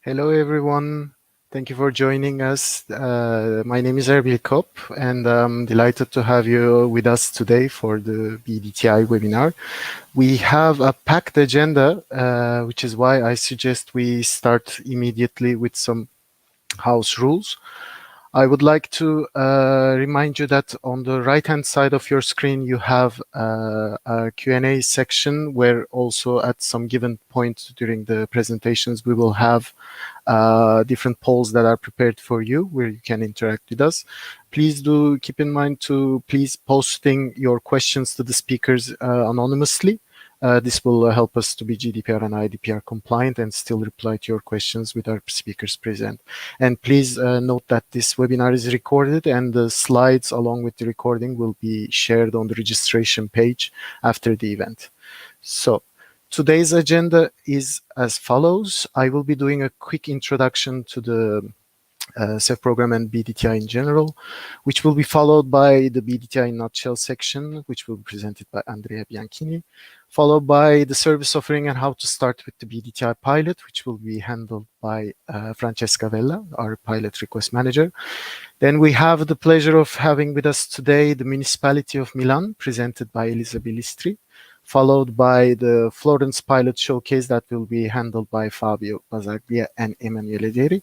Hello, everyone. Thank you for joining us. My name is Erbil Kop, and I'm delighted to have you with us today for the BDTI webinar. We have a packed agenda, which is why I suggest we start immediately with some house rules. I would like to remind you that on the right-hand side of your screen, you have a Q&A section where also at some given point during the presentations, we will have different polls that are prepared for you where you can interact with us. Please do keep in mind to please posting your questions to the speakers anonymously. This will help us to be GDPR and IDPR compliant and still reply to your questions with our speakers present. And please note that this webinar is recorded and the slides along with the recording will be shared on the registration page after the event. So today's agenda is as follows. I will be doing a quick introduction to the CEF program and BDTI in general, which will be followed by the BDTI in nutshell section, which will be presented by Andrea Bianchini, followed by the service offering and how to start with the BDTI pilot, which will be handled by Francesca Vella, our pilot request manager. Then we have the pleasure of having with us today the municipality of Milan, presented by Elisa Billistri, followed by the Florence pilot showcase that will be handled by Fabio Basaglia and Emanuele Deri.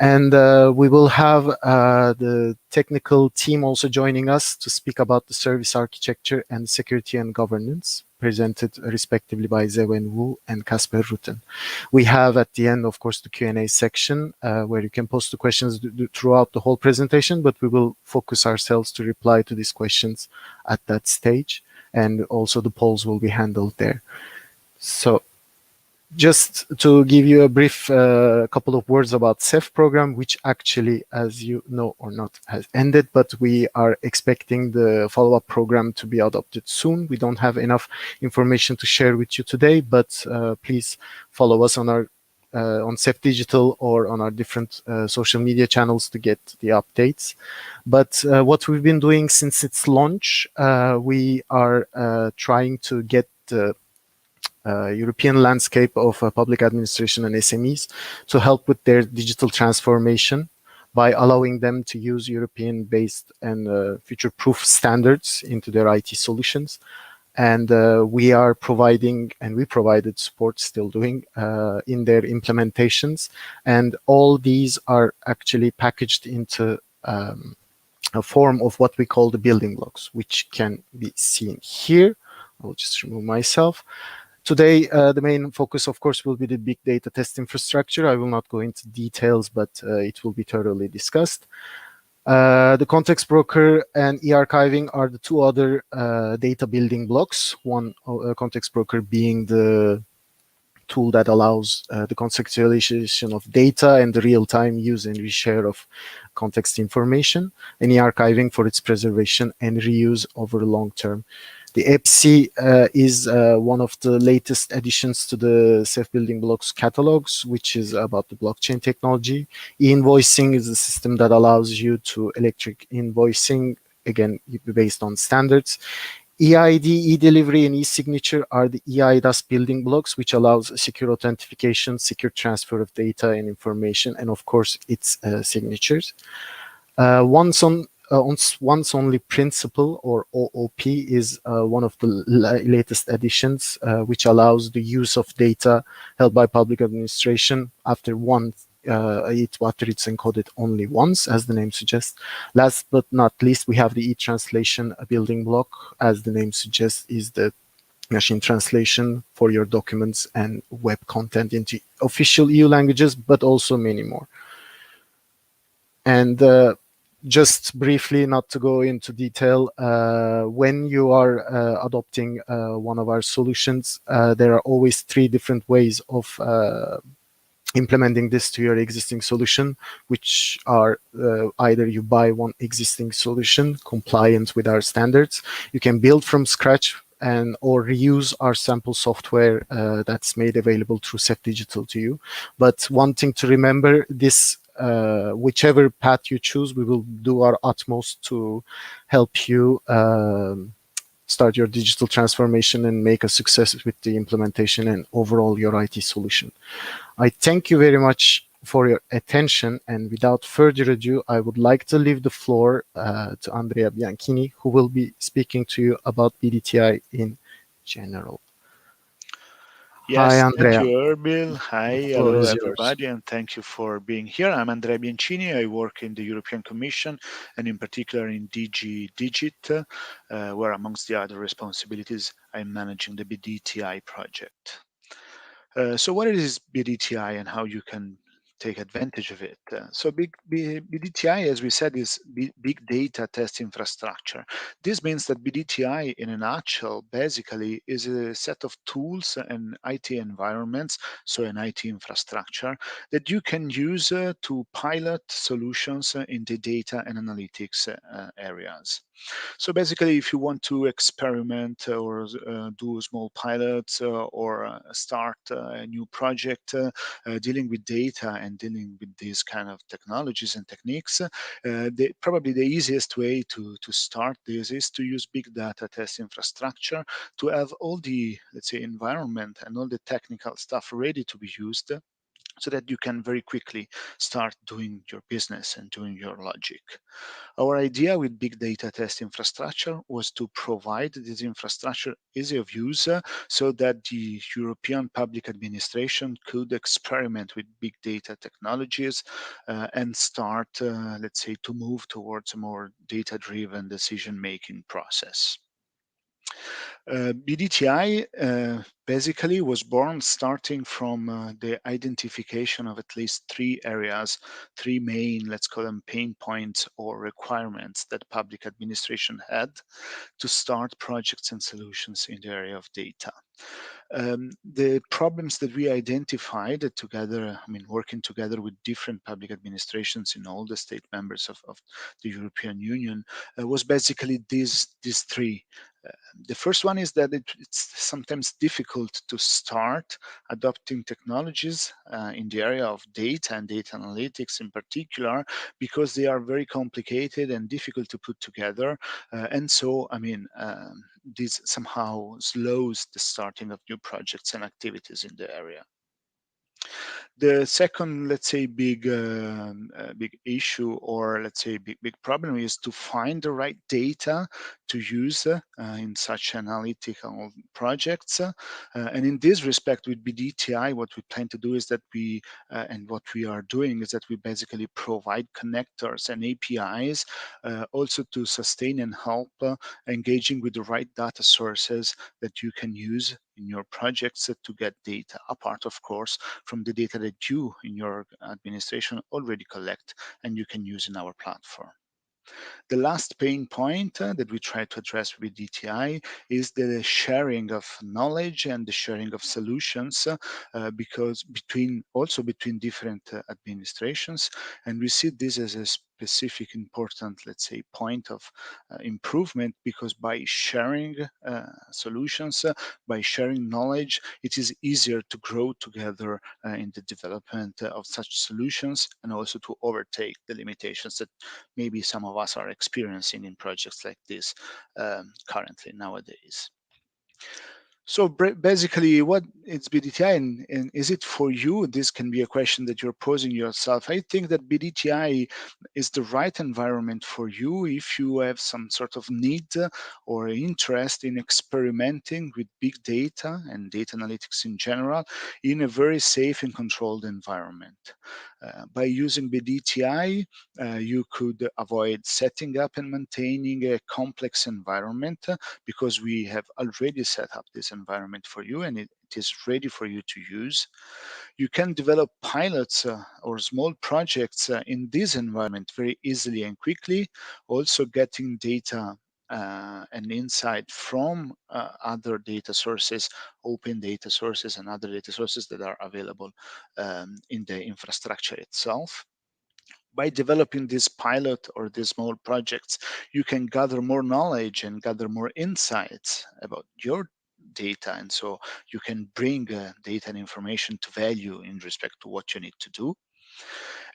And we will have the technical team also joining us to speak about the service architecture and security and governance, presented respectively by Zewen Wu and Kasper Rutten. We have at the end, of course, the Q&A section where you can post the questions throughout the whole presentation, but we will focus ourselves to reply to these questions at that stage. And also the polls will be handled there. So just to give you a brief couple of words about CEF program, which actually, as you know or not, has ended, but we are expecting the follow-up program to be adopted soon. We don't have enough information to share with you today, but please follow us on our on CEF Digital or on our different social media channels to get the updates. But what we've been doing since its launch, we are trying to get the European landscape of public administration and SMEs to help with their digital transformation by allowing them to use European-based and future-proof standards into their IT solutions. And we are providing, and we provided support, still doing, in their implementations. And all these are actually packaged into a form of what we call the building blocks, which can be seen here. I'll just remove myself. Today, the main focus, of course, will be the big data test infrastructure. I will not go into details, but it will be thoroughly discussed. The context broker and e-archiving are the two other data building blocks. One context broker being the tool that allows the contextualization of data and the real-time use and reshare of context information, and e-archiving for its preservation and reuse over the long term. The EPSI is one of the latest additions to the CEF Building Blocks catalogs, which is about the blockchain technology. Invoicing is a system that allows you to electric invoicing, again, based on standards. EID, e-delivery, and e-signature are the eIDAS building blocks, which allows secure authentication, secure transfer of data and information, and of course, its signatures. Once only principle, or OOP, is one of the latest additions, which allows the use of data held by public administration after it's encoded only once, as the name suggests. Last but not least, we have the e-translation building block, as the name suggests, is the machine translation for your documents and web content into official EU languages, but also many more. And just briefly, not to go into detail, when you are adopting one of our solutions, there are always three different ways of implementing this to your existing solution, which are either you buy one existing solution compliant with our standards, you can build from scratch, and or reuse our sample software that's made available through CEF Digital to you. But one thing to remember, this whichever path you choose, we will do our utmost to help you start your digital transformation and make a success with the implementation and overall your IT solution. I thank you very much for your attention, and without further ado, I would like to leave the floor to Andrea Bianchini, who will be speaking to you about BDTI in general. Hi, Yes, thank Andrea. you, Erbil. The Hi, floor hello, is yours. everybody, and thank you for being here. I'm Andrea Biancini. I work in the European Commission and, in particular, in DG Digit, where, amongst the other responsibilities, I'm managing the Bdti project. So what is Bdti and how you can take advantage of it? Bdti, as we said, is big data test infrastructure. This means that Bdti, in a nutshell, basically is a set of tools and IT environments, so an IT infrastructure, that you can use to pilot solutions in the data and analytics areas. So basically, if you want to experiment or do small pilots or start a new project dealing with data and dealing with these kind of technologies and techniques, probably the easiest way to start this is to use big data test infrastructure to have all the, let's say, environment and all the technical stuff ready to be used so that you can very quickly start doing your business and doing your logic. Our idea with big data test infrastructure was to provide this infrastructure easy of use so that the European public administration could experiment with big data technologies and start, let's say, to move towards a more data-driven decision-making process. Bdti basically was born starting from the identification of at least three areas, three main, let's call them pain points or requirements that public administration had to start projects and solutions in the area of data. The problems that we identified together, I mean, working together with different public administrations in all the state members of the European Union, was basically these three. Uh, the first one is that it's sometimes difficult to start adopting technologies in the area of data and data analytics in particular, because they are very complicated and difficult to put together. And so, I mean, this somehow slows the starting of new projects and activities in the area. The second, let's say, big issue, or let's say big problem, is to find the right data to use in such analytical projects. And in this respect, with Bdti, what we plan to do is that and what we are doing is that we basically provide connectors and APIs also to sustain and help engaging with the right data sources that you can use in your projects to get data, apart, of course, from the data that you in your administration already collect and you can use in our platform. The last pain point that we try to address with DTI is the sharing of knowledge and the sharing of solutions, because between different administrations, and we see this as a specific important, let's say, point of improvement, because by sharing solutions, by sharing knowledge, it is easier to grow together in the development of such solutions, and also to overtake the limitations that maybe some of us are experiencing in projects like this currently nowadays. So basically, what is BDTI, and is it for you? This can be a question that you're posing yourself. I think that BDTI is the right environment for you if you have some sort of need or interest in experimenting with big data and data analytics in general in a very safe and controlled environment. By using BDTI, you could avoid setting up and maintaining a complex environment because we have already set up this environment for you, and it is ready for you to use. You can develop pilots or small projects in this environment very easily and quickly, also getting data and insight from other data sources, open data sources, and other data sources that are available in the infrastructure itself. By developing this pilot or these small projects, you can gather more knowledge and gather more insights about your data. And so you can bring data and information to value in respect to what you need to do.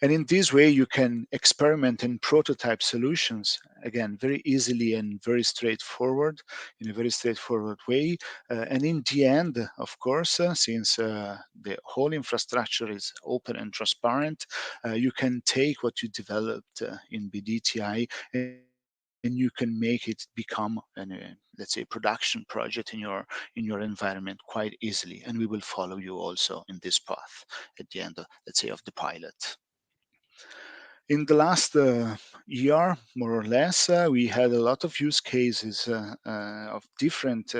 And in this way, you can experiment and prototype solutions, again, very easily and very straightforward, in a very straightforward way. And in the end, of course, since the whole infrastructure is open and transparent, you can take what you developed in Bdti and you can make it become let's say, production project in your environment quite easily. And we will follow you also in this path at the end, let's say, of the pilot. In the last year, more or less, we had a lot of use cases of different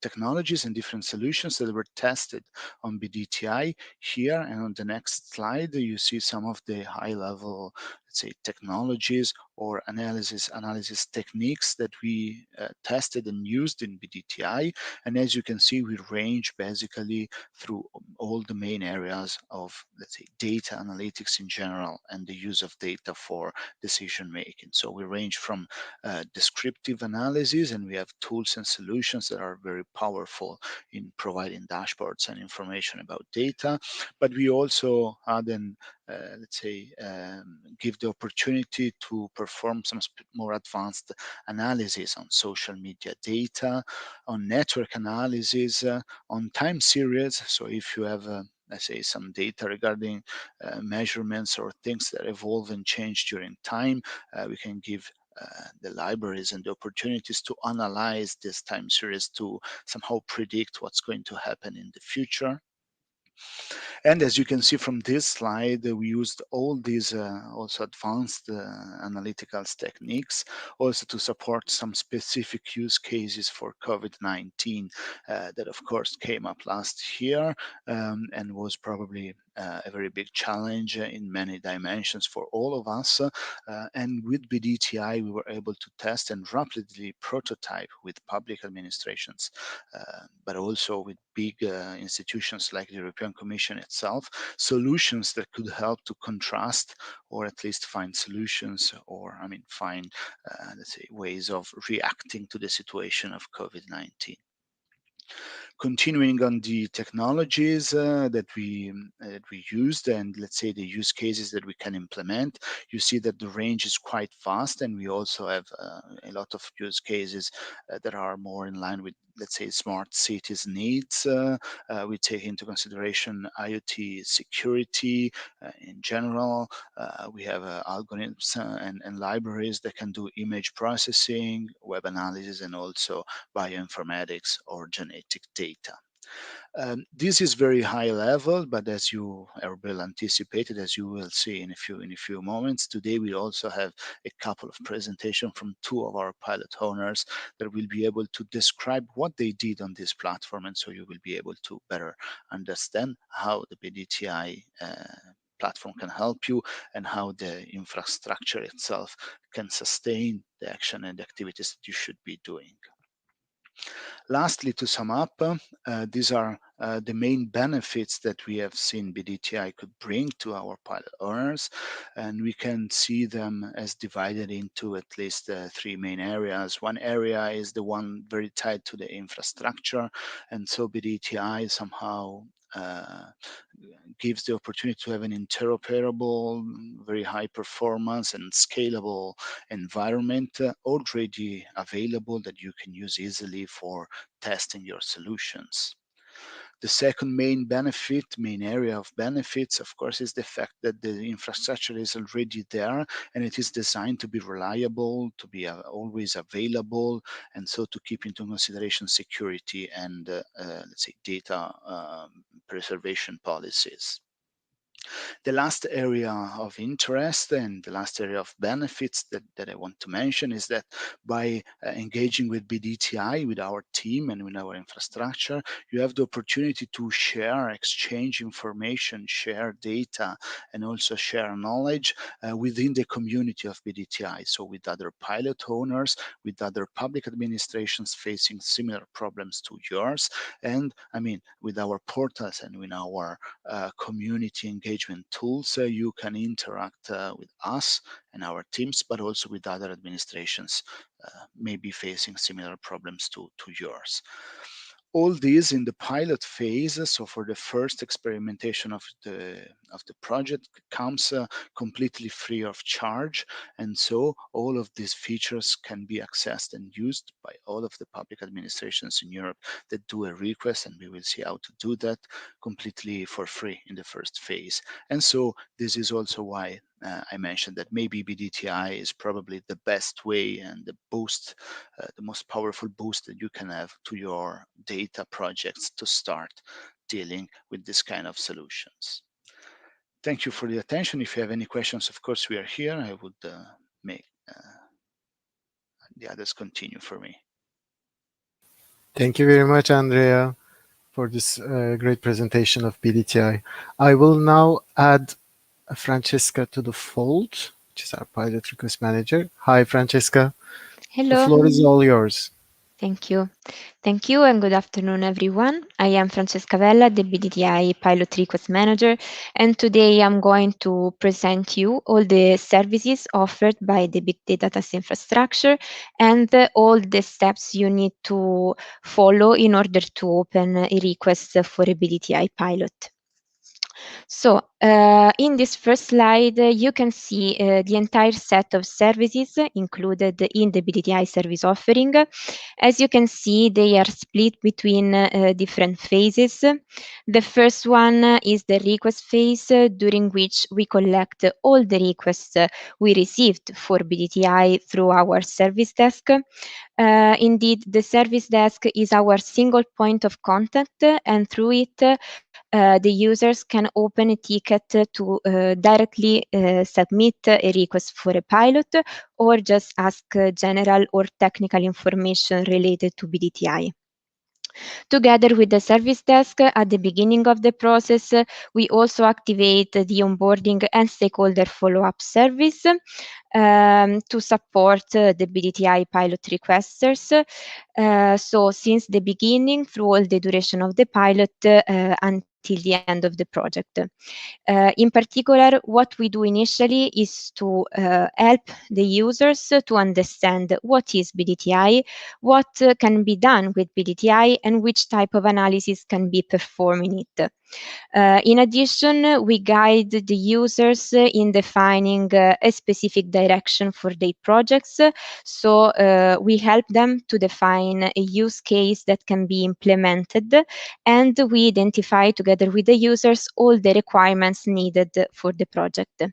technologies and different solutions that were tested on Bdti. Here and on the next slide, you see some of the high-level, let's say, technologies or analysis techniques that we tested and used in Bdti. And as you can see, we range basically through all the main areas of, let's say, data analytics in general and the use of data for decision making. So we range from descriptive analysis, and we have tools and solutions that are very powerful in providing dashboards and information about data. But we also add an let's say, give the opportunity to perform some more advanced analysis on social media data, on network analysis, on time series. So if you have let's say, some data regarding measurements or things that evolve and change during time, we can give the libraries and the opportunities to analyze this time series to somehow predict what's going to happen in the future. And as you can see from this slide, we used all these also advanced analytical techniques also to support some specific use cases for COVID-19 that of course came up last year and was probably a very big challenge in many dimensions for all of us. And with Bdti, we were able to test and rapidly prototype with public administrations, but also with big institutions like the European Commission itself, solutions that could help to contrast or at least find solutions or, I mean, find, let's say, ways of reacting to the situation of COVID-19. Continuing on the technologies that we used and let's say the use cases that we can implement, you see that the range is quite vast, and we also have a lot of use cases that are more in line with, let's say, smart cities needs. We take into consideration IoT security in general. We have algorithms and libraries that can do image processing, web analysis, and also bioinformatics or genetic data. This is very high level, but as you will anticipated, as you will see in a few moments, today we also have a couple of presentations from two of our pilot owners that will be able to describe what they did on this platform, and so you will be able to better understand how the Bdti platform can help you and how the infrastructure itself can sustain the action and activities that you should be doing. Lastly, to sum up, these are the main benefits that we have seen Bdti could bring to our pilot owners, and we can see them as divided into at least three main areas. One area is the one very tied to the infrastructure, and so Bdti somehow gives the opportunity to have an interoperable, very high performance and scalable environment already available that you can use easily for testing your solutions. The second main area of benefits, of course, is the fact that the infrastructure is already there and it is designed to be reliable, to be always available, and so to keep into consideration security and, let's say, data preservation policies. The last area of interest and the last area of benefits that I want to mention is that by engaging with Bdti, with our team and with our infrastructure, you have the opportunity to share, exchange information, share data, and also share knowledge within the community of Bdti. So with other pilot owners, with other public administrations facing similar problems to yours, and I mean, with our portals and with our community engagement tools, you can interact with us and our teams, but also with other administrations maybe facing similar problems to yours. All these in the pilot phase. So for the first experimentation of the project comes completely free of charge, and so all of these features can be accessed and used by all of the public administrations in Europe that do a request, and we will see how to do that completely for free in the first phase. And so this is also why I mentioned that maybe BDTI is probably the best way and the boost, the most powerful boost that you can have to your data projects to start dealing with this kind of solutions. Thank you for the attention. If you have any questions, of course, we are here. I would make the others continue for me. Thank you very much, Andrea, for this great presentation of BDTI. I will now add Francesca to the fold, which is our pilot request manager. Hi, Francesca. The Hello, floor is all yours. thank you. Thank you and good afternoon, everyone. I am Francesca Vella, the BDTI Pilot Request Manager, and today I'm going to present you all the services offered by the Big Data Test Infrastructure and all the steps you need to follow in order to open a request for a BDTI pilot. So, in this first slide, you can see the entire set of services included in the BDTI service offering. As you can see, they are split between different phases. The first one is the request phase, during which we collect all the requests we received for BDTI through our service desk. Indeed, the service desk is our single point of contact, and through it, the users can open a ticket to directly submit a request for a pilot or just ask general or technical information related to BDTI. Together with the service desk at the beginning of the process, we also activate the onboarding and stakeholder follow-up service to support the BDTI pilot requesters. So since the beginning through all the duration of the pilot until the end of the project. In particular, what we do initially is to help the users to understand what is BDTI, what can be done with BDTI, and which type of analysis can be performed in it. In addition, we guide the users in defining a specific direction for their projects. So we help them to define a use case that can be implemented, and we identify together with the users all the requirements needed for the project.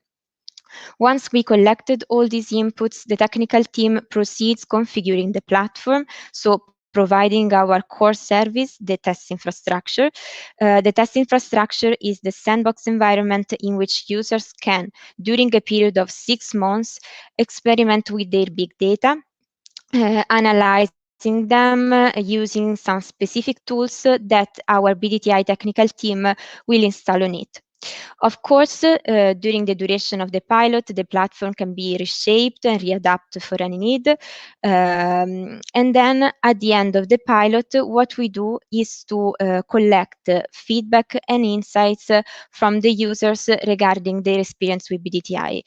Once we collected all these inputs, the technical team proceeds configuring the platform, so providing our core service, the test infrastructure. The test infrastructure is the sandbox environment in which users can, during a period of 6 months, experiment with their big data, analyzing them using some specific tools that our BDTI technical team will install on it. Of course, during the duration of the pilot, the platform can be reshaped and readapted for any need. And then at the end of the pilot, what we do is to collect feedback and insights from the users regarding their experience with BDTI.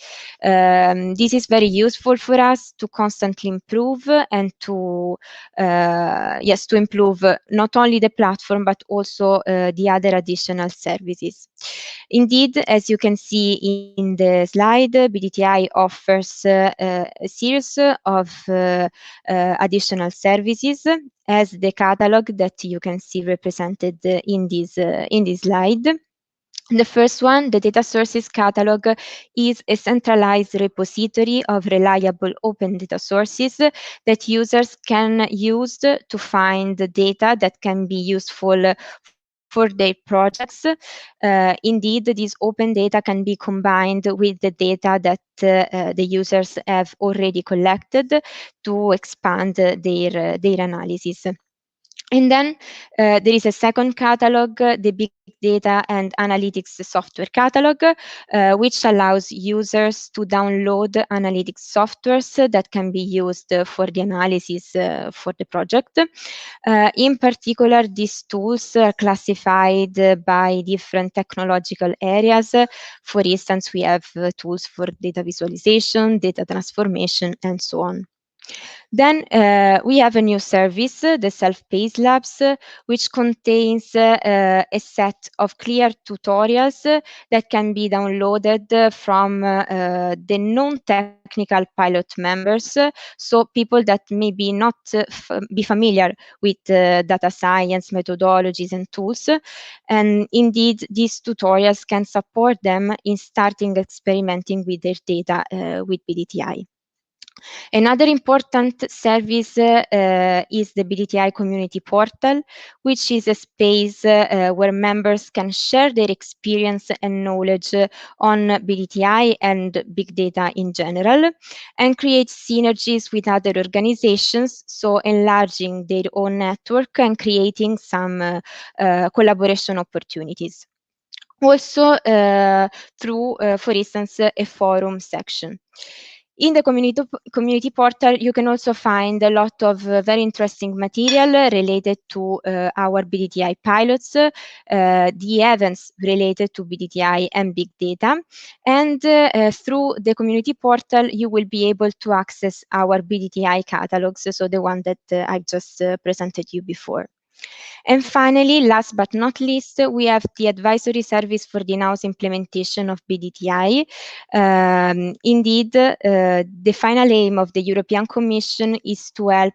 This is very useful for us to constantly improve and to, yes, to improve not only the platform, but also the other additional services. Indeed, as you can see in the slide, BDTI offers a series of additional services as the catalog that you can see represented in this slide. The first one, the data sources catalog, is a centralized repository of reliable open data sources that users can use to find the data that can be useful for their projects. Indeed, this open data can be combined with the data that the users have already collected to expand their analysis. And then there is a second catalog, the Big Data and Analytics software catalog, which allows users to download analytics softwares that can be used for the analysis for the project. In particular, these tools are classified by different technological areas. For instance, we have tools for data visualization, data transformation, and so on. Then we have a new service, the Self-Paced Labs, which contains a set of clear tutorials that can be downloaded from the non-technical pilot members, so people that maybe not be familiar with data science methodologies and tools. And indeed, these tutorials can support them in starting experimenting with their data with BDTI. Another important service is the Bdti community portal, which is a space where members can share their experience and knowledge on Bdti and big data in general, and create synergies with other organizations, so enlarging their own network and creating some collaboration opportunities. Also through, for instance, a forum section. In the community portal, you can also find a lot of very interesting material related to our BDTI pilots, the events related to BDTI and big data. And through the community portal, you will be able to access our BDTI catalogs, so the one that I've just presented you before. And finally, last but not least, we have the advisory service for the in-house implementation of BDTI. Indeed, the final aim of the European Commission is to help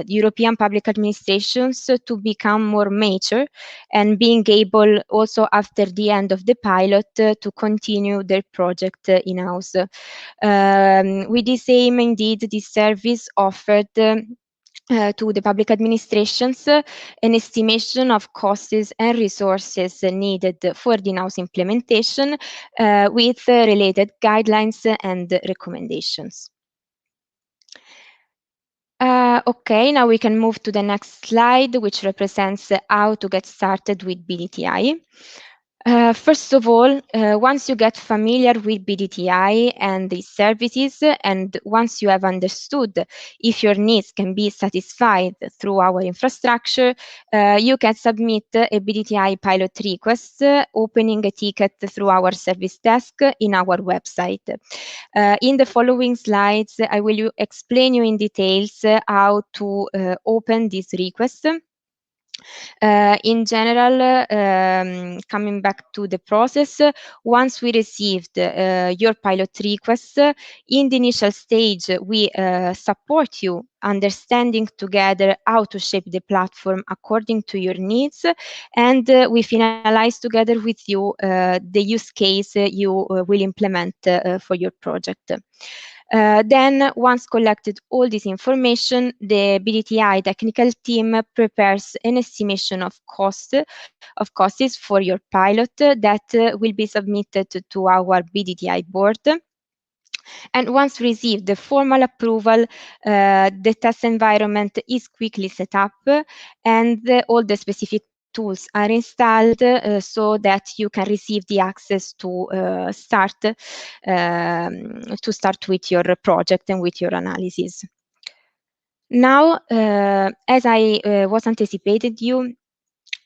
European public administrations to become more mature and being able also after the end of the pilot to continue their project in-house. With this aim, indeed, this service offered to the public administrations an estimation of costs and resources needed for the in-house implementation with related guidelines and recommendations. Okay, now we can move to the next slide, which represents how to get started with BDTI. First of all, once you get familiar with BDTI and its services, and once you have understood if your needs can be satisfied through our infrastructure, you can submit a BDTI pilot request, opening a ticket through our service desk in our website. In the following slides, I will explain you in details how to open this request. In general, coming back to the process, once we received your pilot request, in the initial stage, we support you understanding together how to shape the platform according to your needs, and we finalize together with you the use case you will implement for your project. Then, once collected all this information, the BDTI technical team prepares an estimation of costs for your pilot that will be submitted to our BDTI board. And once received the formal approval, the test environment is quickly set up, and all the specific tools are installed so that you can receive the access to start with your project and with your analysis. Now, as I was anticipated you,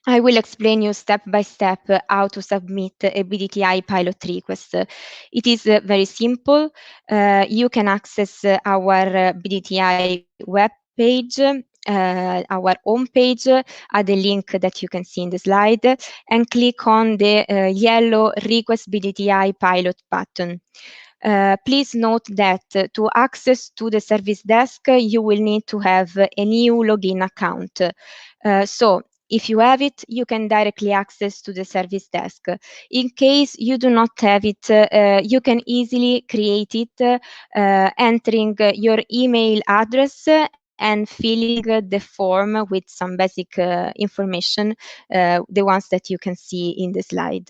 I will explain you step by step how to submit a BDTI pilot request. It is very simple. You can access our BDTI web page, our homepage at the link that you can see in the slide, and click on the yellow Request BDTI Pilot button. Please note that to access to the service desk, you will need to have a new login account. So if you have it, you can directly access to the service desk. In case you do not have it, you can easily create it entering your email address and filling the form with some basic information, the ones that you can see in the slide.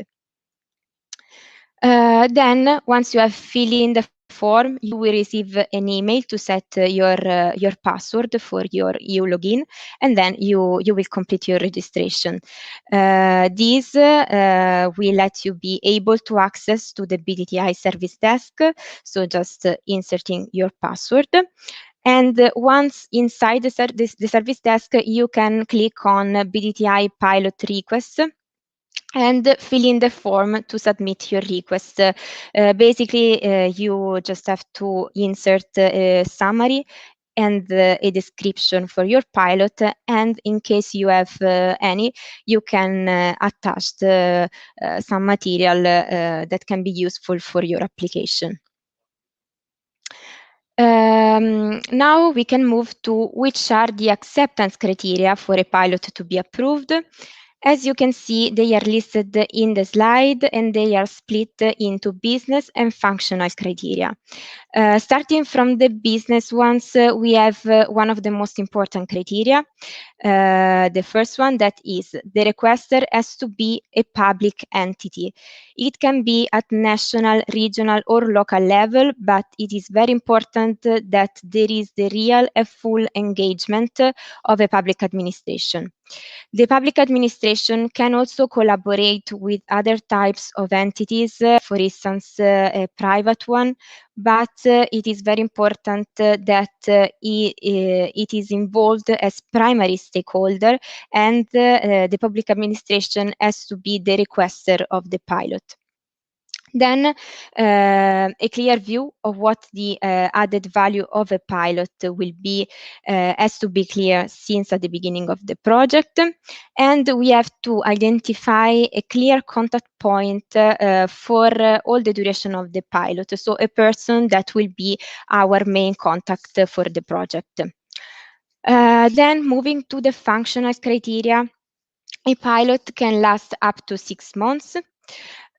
Then, once you have filled in the form, you will receive an email to set your password for your EU login, and then you will complete your registration. This will let you be able to access to the BDTI service desk, so just inserting your password. And once inside the service desk, you can click on BDTI pilot request, and fill in the form to submit your request. Basically, you just have to insert a summary and a description for your pilot, and in case you have any, you can attach some material that can be useful for your application. Now we can move to which are the acceptance criteria for a pilot to be approved. As you can see, they are listed in the slide and they are split into business and functional criteria. Starting from the business ones, we have one of the most important criteria. The first one, that is the requester has to be a public entity. It can be at national, regional or local level, but it is very important that there is the real and full engagement of a public administration. The public administration can also collaborate with other types of entities, for instance, a private one, but it is very important that it is involved as primary stakeholder, and the public administration has to be the requester of the pilot. Then a clear view of what the added value of a pilot will be has to be clear since at the beginning of the project. And we have to identify a clear contact point for all the duration of the pilot. So a person that will be our main contact for the project. Then moving to the functional criteria, a pilot can last up to 6 months.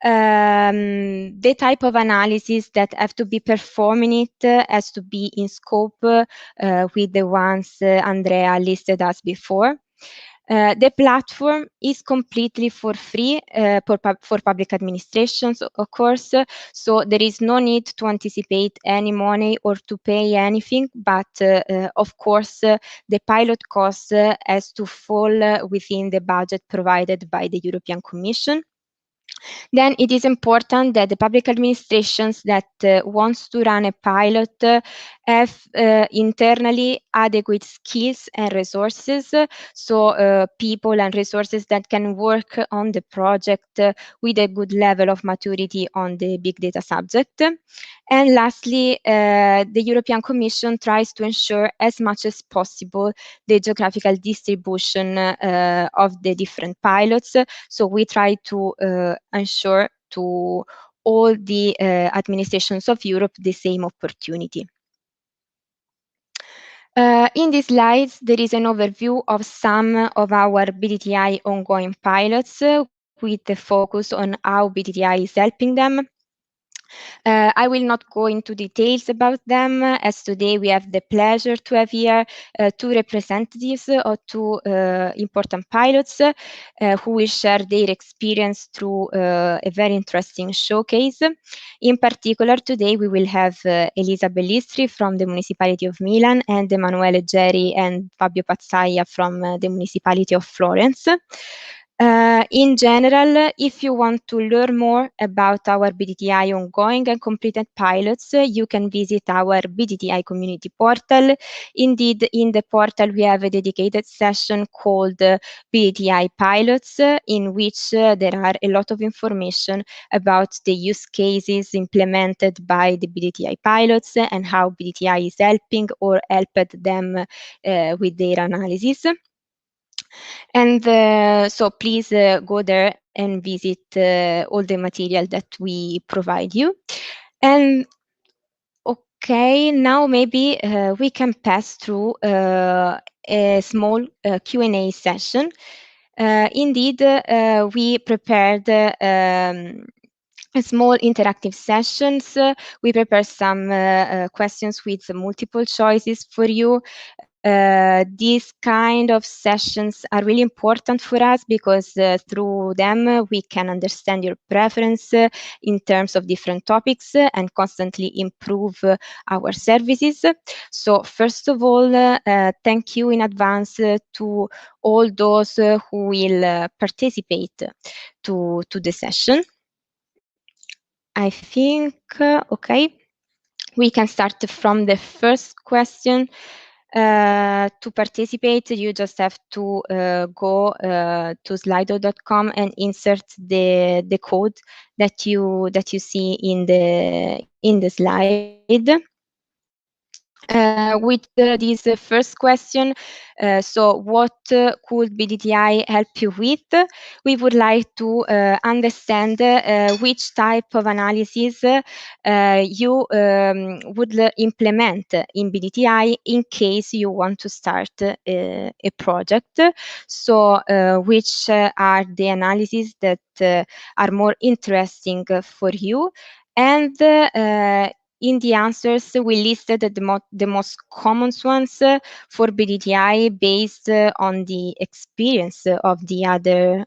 The type of analysis that have to be performed in it has to be in scope with the ones Andrea listed us before. The platform is completely for free for public administrations, of course, so there is no need to anticipate any money or to pay anything, but of course the pilot cost has to fall within the budget provided by the European Commission. Then it is important that the public administrations that wants to run a pilot have internally adequate skills and resources, so people and resources that can work on the project with a good level of maturity on the big data subject. And lastly, the European Commission tries to ensure as much as possible the geographical distribution of the different pilots. So we try to ensure to all the administrations of Europe the same opportunity. In these slides, there is an overview of some of our Bdti ongoing pilots with the focus on how Bdti is helping them. I will not go into details about them, as today we have the pleasure to have here two representatives of two important pilots who will share their experience through a very interesting showcase. In particular, today we will have Elisa Bellistri from the Municipality of Milan and Emanuele Geri and Fabio Pazzaia from the Municipality of Florence. In general, if you want to learn more about our Bdti ongoing and completed pilots, you can visit our Bdti community portal. Indeed, in the portal, we have a dedicated session called Bdti Pilots, in which there are a lot of information about the use cases implemented by the Bdti pilots and how Bdti is helping or helped them with their analysis. And so please go there and visit all the material that we provide you. And okay, now maybe we can pass through a small Q&A session. Indeed, we prepared small interactive sessions. We prepare some questions with multiple choices for you. These kind of sessions are really important for us because through them we can understand your preference in terms of different topics and constantly improve our services. So first of all, thank you in advance to all those who will participate to the session. I think, okay, we can start from the first question. To participate, you just have to go to slido.com and insert the code that you see in the slide. With this first question, so what could BDTI help you with? We would like to understand which type of analysis you would implement in BDTI in case you want to start a project. So which are the analyses that are more interesting for you, and in the answers, we listed the most common ones for BDTI based on the experience of the other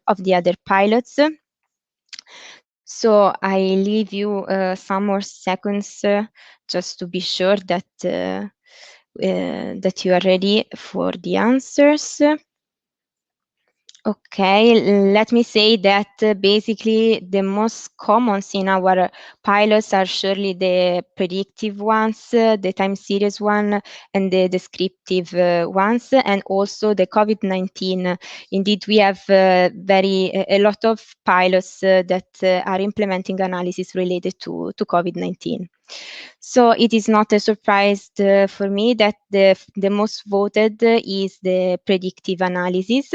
pilots. So I leave you some more seconds just to be sure that that you are ready for the answers. Okay, let me say that basically the most commons in our pilots are surely the predictive ones, the time series one, and the descriptive ones, and also the COVID-19. Indeed, we have a lot of pilots that are implementing analysis related to COVID-19. So it is not a surprise for me that the most voted is the predictive analysis.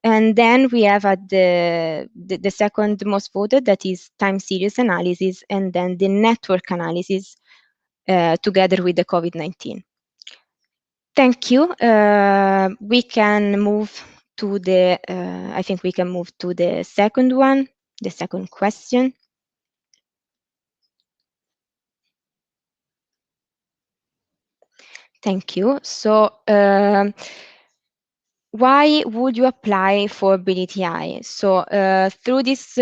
And then we have at the second most voted, that is time series analysis, and then the network analysis together with the COVID-19. Thank you. We can move to the, I think we can move to the second one, the second question. Thank you. So, why would you apply for BDTI? So through this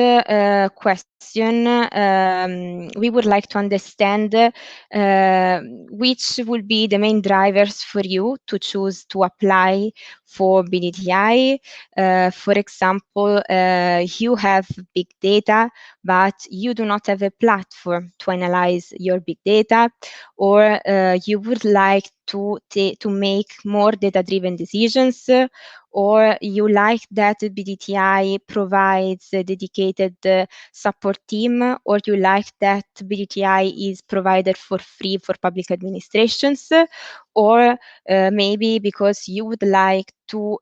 question, we would like to understand which will be the main drivers for you to choose to apply for BDTI. For example, you have big data, but you do not have a platform to analyze your big data, or you would like to make more data-driven decisions, or you like that BDTI provides a dedicated support team, or you like that BDTI is provided for free for public administrations, or maybe because you would like to,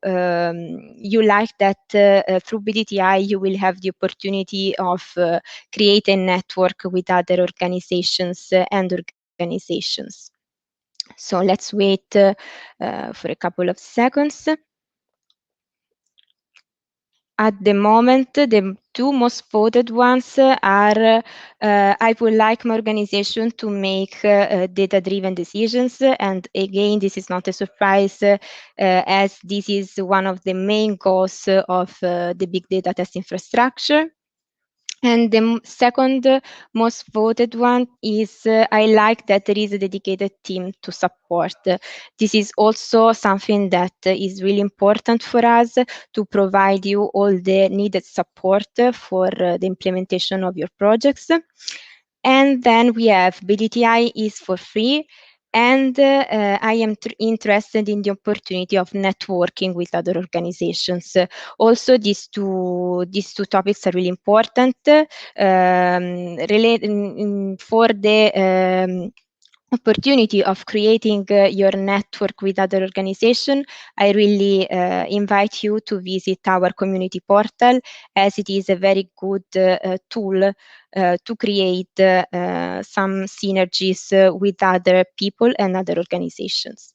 you like that through BDTI you will have the opportunity of create a network with other organizations and organizations. So let's wait for a couple of seconds. At the moment, the two most voted ones are I would like my organization to make data-driven decisions. And again, this is not a surprise as this is one of the main goals of the big data test infrastructure. And the second most voted one is I like that there is a dedicated team to support. This is also something that is really important for us to provide you all the needed support for the implementation of your projects. And then we have BDTI is for free. And I am interested in the opportunity of networking with other organizations. Also, these two topics are really important for the opportunity of creating your network with other organizations. I really invite you to visit our community portal, as it is a very good tool to create some synergies with other people and other organizations.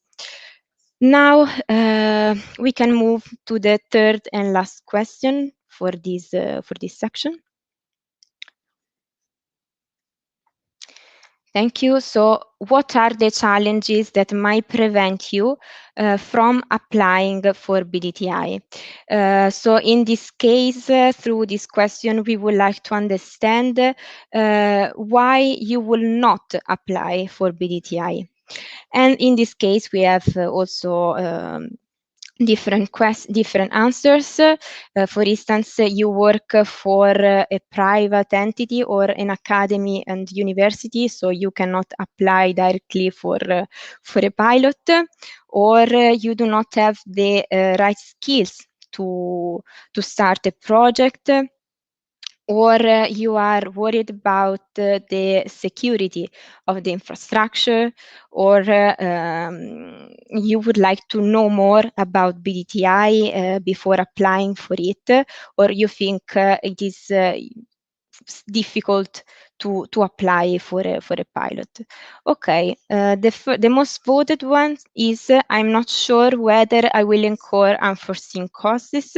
Now we can move to the third and last question for this section. Thank you. So what are the challenges that might prevent you from applying for BDTI? So in this case, through this question, we would like to understand why you will not apply for BDTI. And in this case, we have also different answers. For instance, you work for a private entity or an academy and university, so you cannot apply directly for a pilot, or you do not have the right skills to start a project, or you are worried about the security of the infrastructure, or you would like to know more about Bdti before applying for it, or you think it is difficult to apply for a pilot. Okay, the most voted one is I'm not sure whether I will incur unforeseen costs.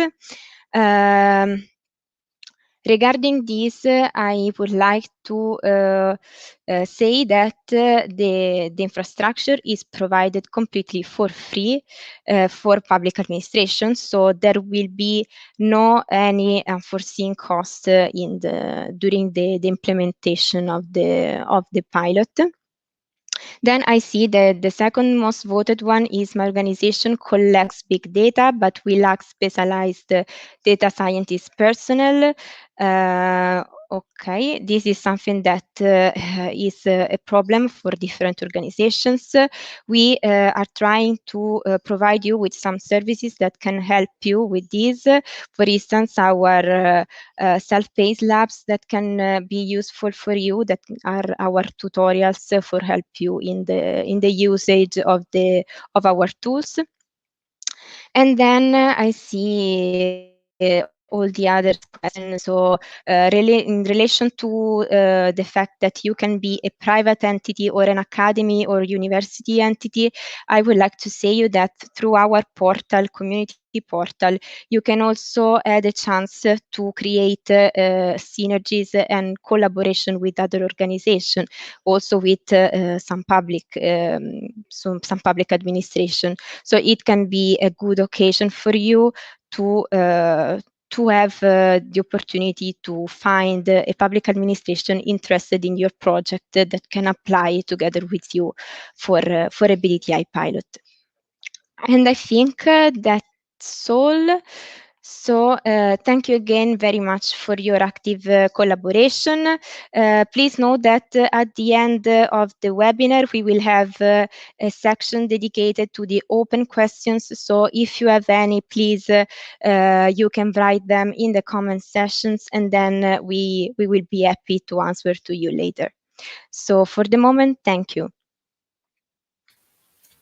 Um, Regarding this, I would like to say that the infrastructure is provided completely for free for public administration, so there will be no any unforeseen cost during the implementation of the pilot. Then I see that the second most voted one is my organization collects big data, but we lack specialized data scientist personnel. Okay, this is something that is a problem for different organizations. We are trying to provide you with some services that can help you with this. For instance, our self-paced labs that can be useful for you, that are our tutorials for help you in the usage of our tools. And then I see all the other questions. So in relation to the fact that you can be a private entity or an academy or university entity, I would like to say you that through our portal, community portal, you can also add a chance to create synergies and collaboration with other organizations, also with some public administration. So it can be a good occasion for you to have the opportunity to find a public administration interested in your project that can apply together with you for a BDTI pilot. And I think that's all. So thank you again very much for your active collaboration. Please note that at the end of the webinar, we will have a section dedicated to the open questions. So if you have any, please, you can write them in the comment sessions, and then we will be happy to answer to you later. So for the moment, thank you.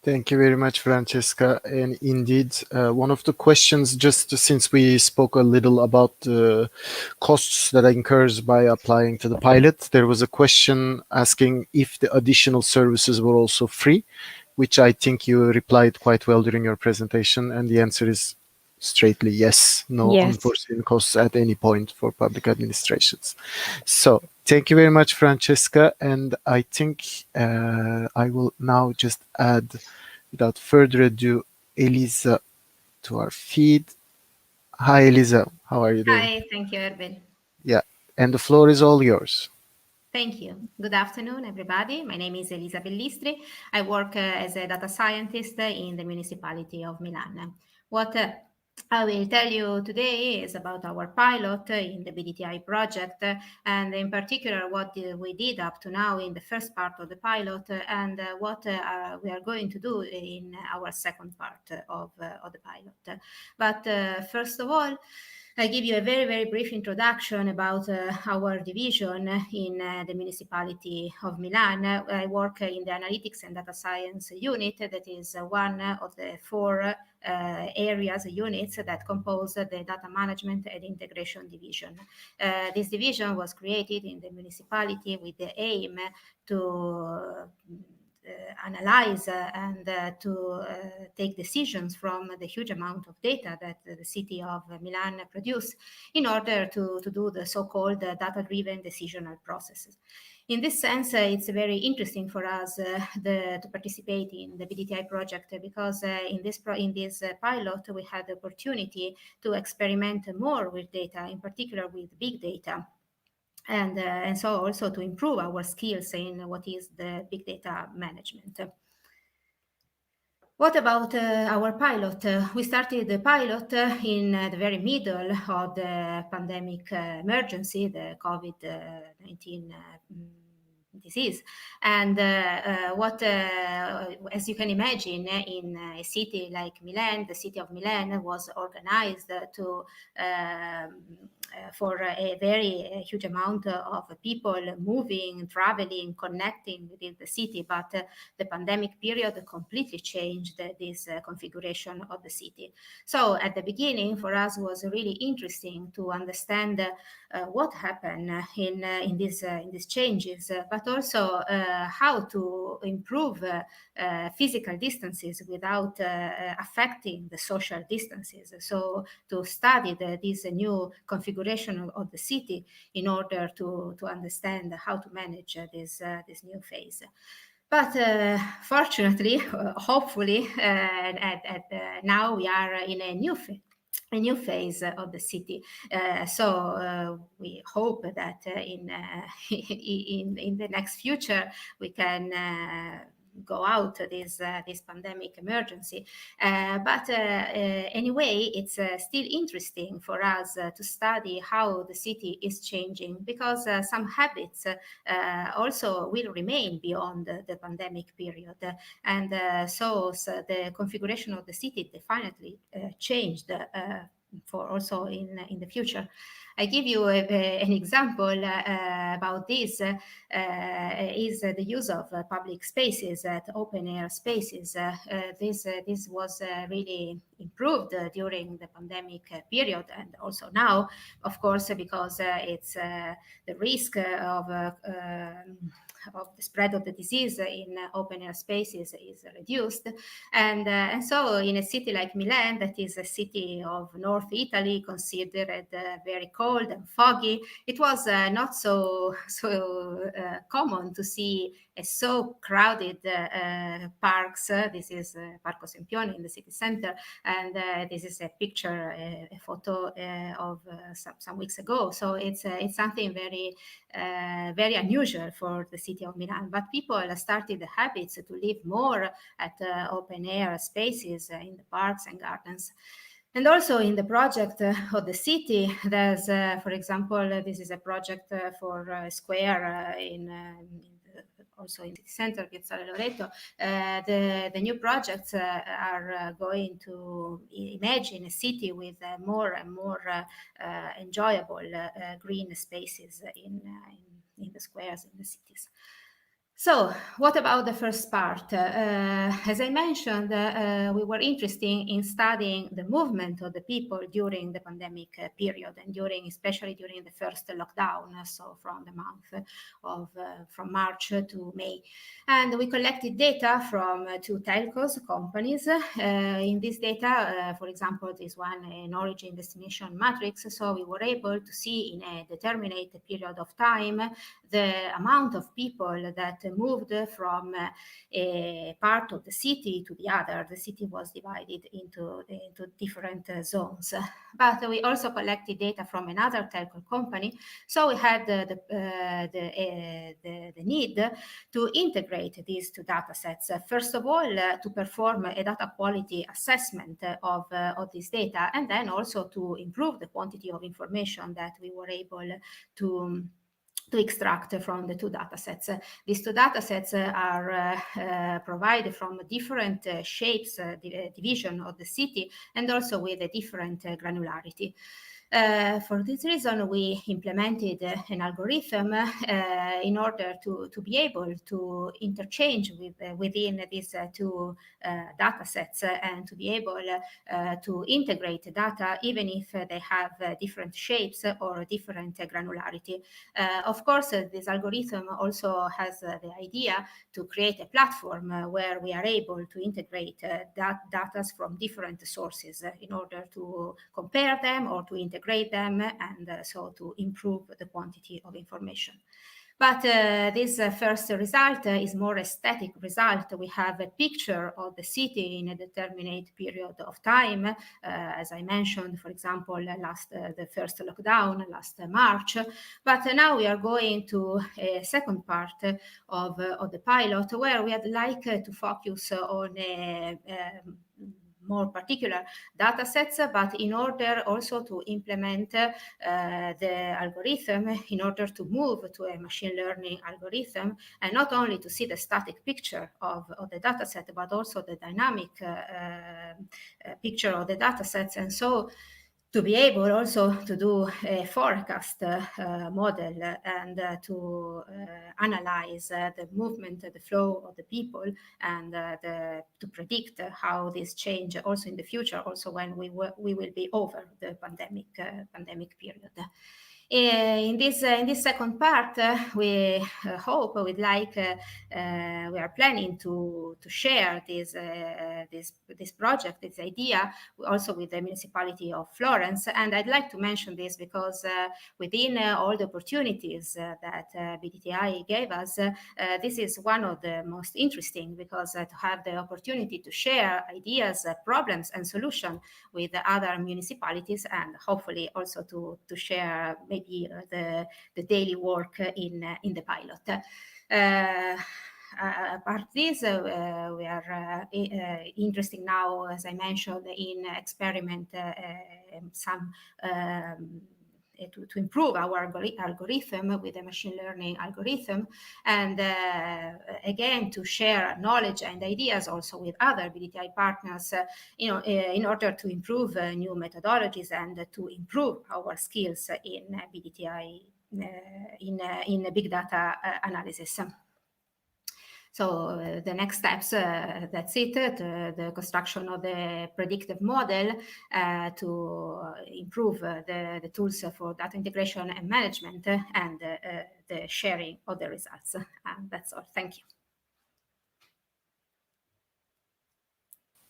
Thank you very much, Francesca. And indeed, one of the questions, just since we spoke a little about the costs that incurs by applying to the pilot, there was a question asking if the additional services were also free, which I think you replied quite well during your presentation. And the answer is straightly yes, no Yes. unforeseen costs at any point for public administrations. So thank you very much, Francesca. And I think I will now just add, without further ado, Elisa to our feed. Hi, Elisa. How are you doing? Hi, thank you, Erwin. Yeah, and the floor is all yours. Thank you. Good afternoon, everybody. My name is Elisa Bellistri. I work as a data scientist in the municipality of Milan. What I will tell you today is about our pilot in the BDTI project, and in particular what we did up to now in the first part of the pilot, and what we are going to do in our second part of the pilot. But first of all, I give you a very, very brief introduction about our division in the municipality of Milan. I work in the Analytics and Data Science unit, that is one of the four units that compose the Data Management and Integration division. This division was created in the municipality with the aim to analyze and to take decisions from the huge amount of data that the city of Milan produce in order to do the so-called data-driven decisional processes. In this sense, it's very interesting for us to participate in the BDTI project because in this pilot, we had the opportunity to experiment more with data, in particular with big data. And so also to improve our skills in what is the big data management. What about our pilot? We started the pilot in the very middle of the pandemic emergency, the COVID-19 disease. And as you can imagine, in a city like Milan, the city of Milan was organized to for a very huge amount of people moving, traveling, connecting within the city. But the pandemic period completely changed this configuration of the city. So at the beginning, for us, was really interesting to understand what happened in these changes, but also how to improve physical distances without affecting the social distances. So to study this new configuration of the city in order to understand how to manage this new phase. But fortunately, hopefully, now we are in a new phase of the city. So we hope that in the next future we can go out this pandemic emergency. But anyway, it's still interesting for us to study how the city is changing, because some habits also will remain beyond the pandemic period. And so the configuration of the city definitely changed for also in the future. I give you an example about this. Is the use of public spaces at open air spaces. This was really improved during the pandemic period, and also now, of course, because it's the risk of the spread of the disease in open air spaces is reduced. And so in a city like Milan, that is a city of North Italy, considered very cold and foggy, it was not so common to see so crowded parks. This is Parco Sempione in the city center, and this is a picture, a photo of some weeks ago. So it's something very very unusual for the city of Milan. But people started the habits to live more at open air spaces in the parks and gardens. And also in the project of the city, there's, for example, this is a project for a square also in the center, Piazzale Loreto. The new projects are going to imagine a city with more and more enjoyable green spaces in the squares in the cities. So, what about the first part? As I mentioned, we were interested in studying the movement of the people during the pandemic period, and especially during the first lockdown, so from the month of from March to May. And we collected data from two telcos companies. In this data, for example, this one, an origin destination matrix, so we were able to see in a determined period of time the amount of people that moved from a part of the city to the other. The city was divided into different zones. But we also collected data from another telco company, so we had the need to integrate these two data sets. First of all, to perform a data quality assessment of this data, and then also to improve the quantity of information that we were able to extract from the two data sets. These two data sets are provided from different shapes, division of the city, and also with a different granularity. For this reason, we implemented an algorithm in order to be able to interchange within these two data sets and to be able to integrate data even if they have different shapes or different granularity. Of course, this algorithm also has the idea to create a platform where we are able to integrate data from different sources in order to compare them or to integrate them, and so to improve the quantity of information. But this first result is more aesthetic result. We have a picture of the city in a determinate period of time, as I mentioned, for example, the first lockdown last March. But now we are going to a second part of the pilot, where we would like to focus on more particular data sets, but in order also to implement the algorithm, in order to move to a machine learning algorithm, and not only to see the static picture of the data set, but also the dynamic picture of the data sets. And so to be able also to do a forecast model and to analyze the movement, the flow of the people, and to predict how this change also in the future, also when we will be over the pandemic period. In this second part, we hope, we'd like, we are planning to share this project, this idea, also with the municipality of Florence. And I'd like to mention this because within all the opportunities that Bdti gave us, this is one of the most interesting, because to have the opportunity to share ideas, problems, and solutions with other municipalities, and hopefully also to share maybe the daily work in the pilot. Apart this, we are interested now, as I mentioned, in experiment some to improve our algorithm with a machine learning algorithm, and again to share knowledge and ideas also with other Bdti partners, in order to improve new methodologies and to improve our skills in Bdti in big data analysis. So the next steps, that's it, the construction of the predictive model to improve the tools for data integration and management, and the sharing of the results. That's all. Thank you.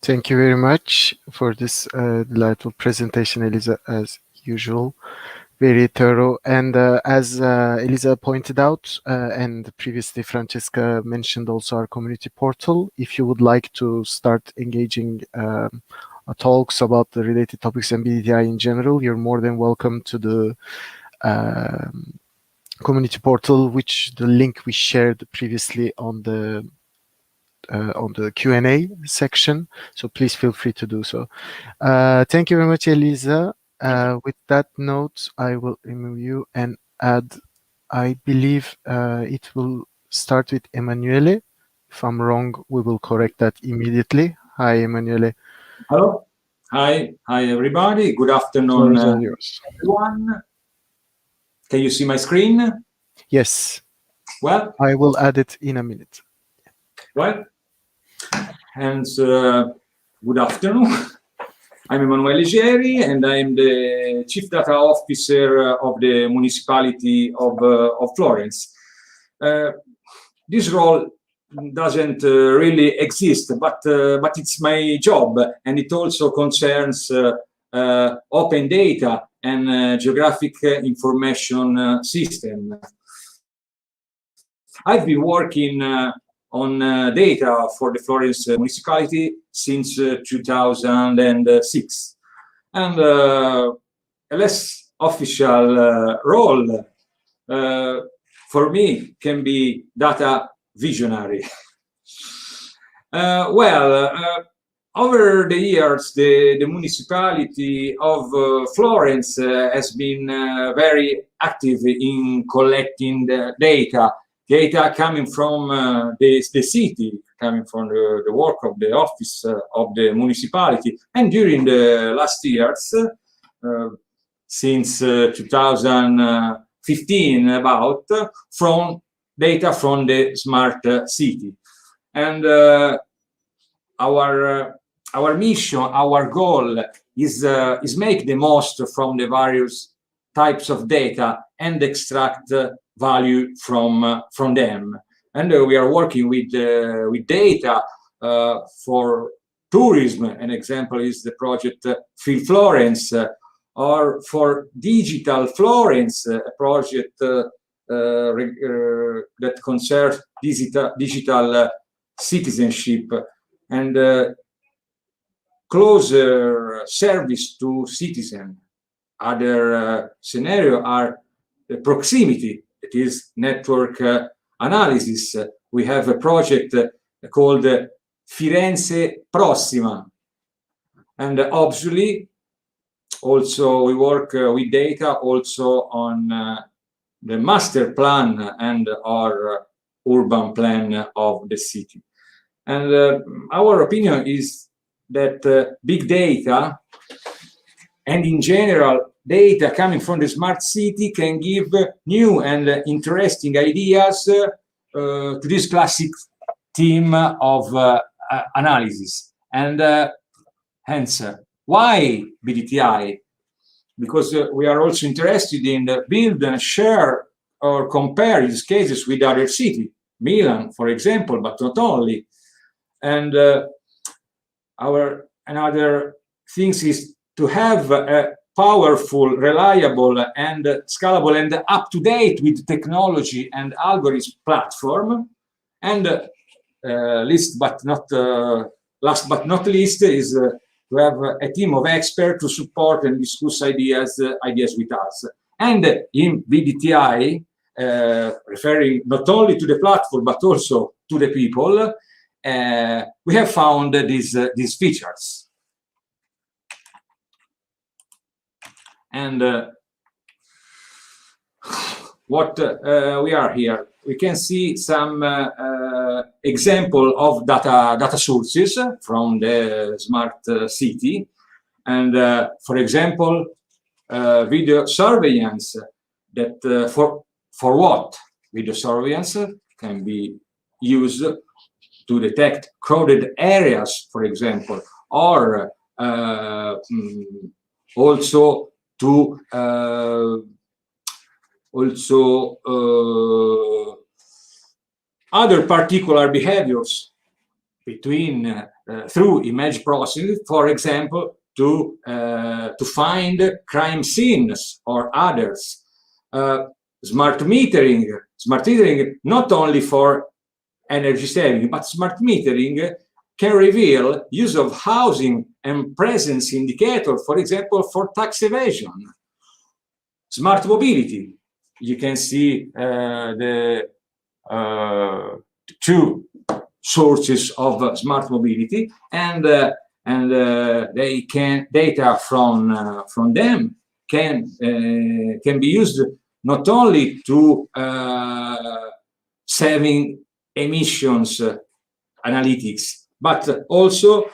Thank you very much for this delightful presentation, Elisa, as usual. Very thorough. And as Elisa pointed out, and previously Francesca mentioned also our community portal, if you would like to start engaging talks about the related topics and Bdti in general, you're more than welcome to the community portal, which the link we shared previously on the Q&A section. So please feel free to do so. Thank you very much, Elisa. With that note, I will remove you and add, I believe it will start with Emanuele. If I'm wrong, we will correct that immediately. Hi, Emanuele. Hello. Hi, everybody. Good afternoon, everyone. Can you see my screen? Yes. Well, I will add it in a minute. Well, and good afternoon. I'm Emanuele Geri, and I'm the Chief Data Officer of the Municipality of Florence. This role doesn't really exist, but it's my job, and it also concerns open data and geographic information system. I've been working on data for the Florence municipality since 2006. And a less official role for me can be data visionary. Over the years, the municipality of Florence has been very active in collecting the data coming from the city, coming from the work of the office of the municipality. And during the last years, since 2015 about, from data from the smart city. And our mission, our goal is make the most from the various types of data and extract value from them. And we are working with data for tourism. An example is the project Feel Florence, or for Digital Florence, a project that concern digital citizenship and closer service to citizen. Other scenario are the proximity, it is network analysis. We have a project called Firenze Prossima. And obviously, also we work with data also on the master plan and our urban plan of the city. And our opinion is that big data and in general data coming from the smart city can give new and interesting ideas to this classic theme of analysis. And hence, why Bdti? Because we are also interested in build and share or compare use cases with other cities, Milan, for example, but not only. And another things is to have a powerful, reliable, and scalable and up-to-date with technology and algorithm platform. And last but not least is to have a team of experts to support and discuss ideas with us. And in Bdti, referring not only to the platform but also to the people, we have found these features. And what we are here, we can see some example of data sources from the smart city. And for example, video surveillance, that for what? Video surveillance can be used to detect crowded areas, for example, or also to other particular behaviors between through image processing, for example, to find crime scenes or others. Smart metering not only for energy saving, but smart metering can reveal use of housing and presence indicator, for example, for tax evasion. Smart mobility, you can see the two sources of smart mobility, and they can data from them can be used not only to saving emissions analytics, but also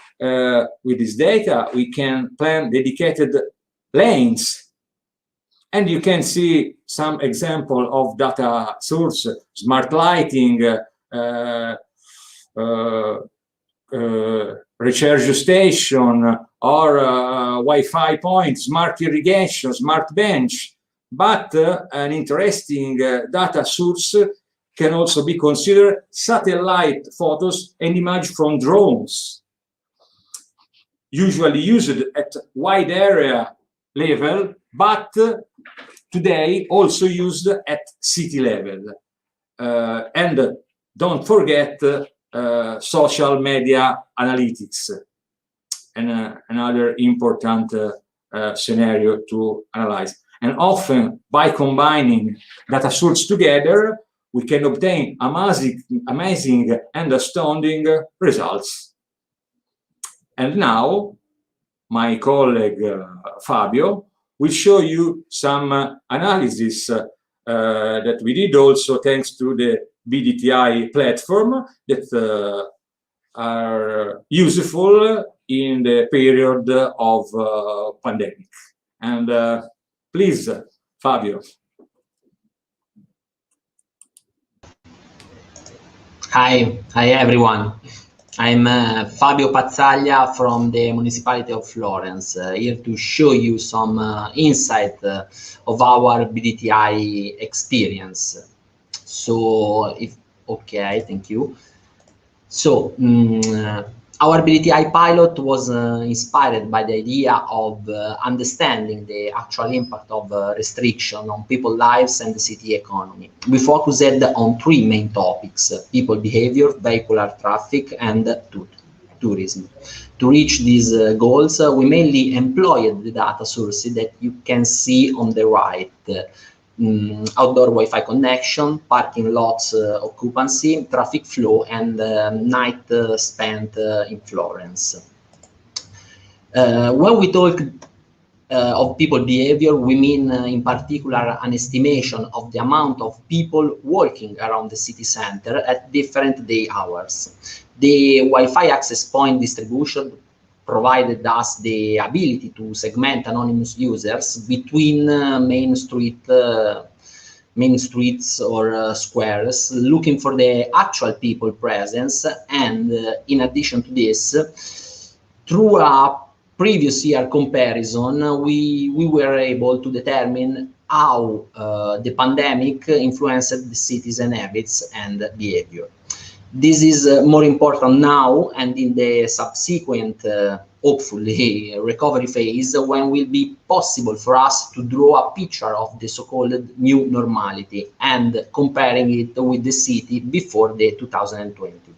with this data we can plan dedicated lanes. And you can see some example of data source: smart lighting, recharge station, or Wi-Fi point, smart irrigation, smart bench. But an interesting data source can also be considered satellite photos and images from drones, usually used at wide area level, but today also used at city level. And don't forget social media analytics, and another important scenario to analyze. And often, by combining data sources together, we can obtain amazing and astounding results. And now, my colleague Fabio will show you some analysis that we did also thanks to the Bdti platform that are useful in the period of pandemic. And please, Fabio. Hi everyone. I'm Fabio Pazzaglia from the municipality of Florence, here to show you some insight of our Bdti experience. So, okay, thank you. So, Our Bdti pilot was inspired by the idea of understanding the actual impact of restriction on people's lives and the city economy. We focused on three main topics: people behavior, vehicular traffic, and tourism. To reach these goals, we mainly employed the data sources that you can see on the right. Outdoor Wi-Fi connection, parking lots occupancy, traffic flow, and night spent in Florence. When we talk of people behavior, we mean in particular an estimation of the amount of people walking around the city center at different day hours. The Wi-Fi access point distribution provided us the ability to segment anonymous users between main streets or squares, looking for the actual people presence, and in addition to this, through a previous year comparison, we were able to determine how the pandemic influenced the citizen habits and behavior. This is more important now and in the subsequent, hopefully, recovery phase, when it will be possible for us to draw a picture of the so-called new normality and comparing it with the city before the 2020.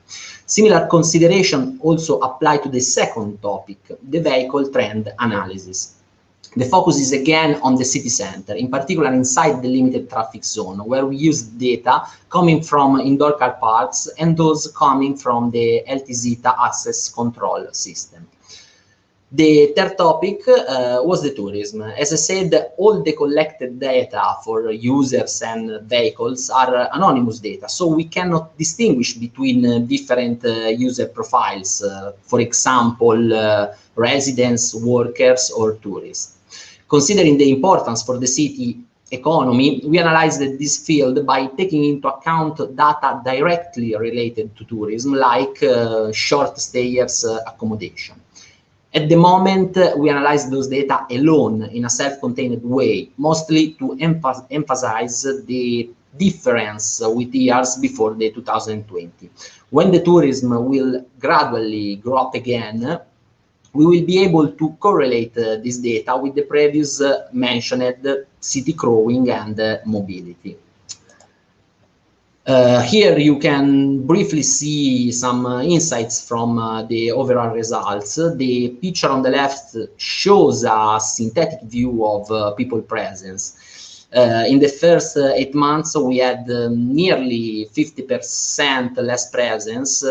Similar consideration also apply to the second topic, the vehicle trend analysis. The focus is again on the city center, in particular inside the limited traffic zone, where we use data coming from indoor car parks and those coming from the LTZ access control system. The third topic was the tourism. As I said, all the collected data for users and vehicles are anonymous data, so we cannot distinguish between different user profiles, for example, residents, workers, or tourists. Considering the importance for the city economy, we analyzed this field by taking into account data directly related to tourism, like short stayers accommodation. At the moment, we analyze those data alone in a self-contained way, mostly to emphasize the difference with years before the 2020. When the tourism will gradually grow up again, we will be able to correlate this data with the previous mentioned city growing and mobility. Here you can briefly see some insights from the overall results. The picture on the left shows a synthetic view of people presence. In the first 8 months, we had nearly 50% less presence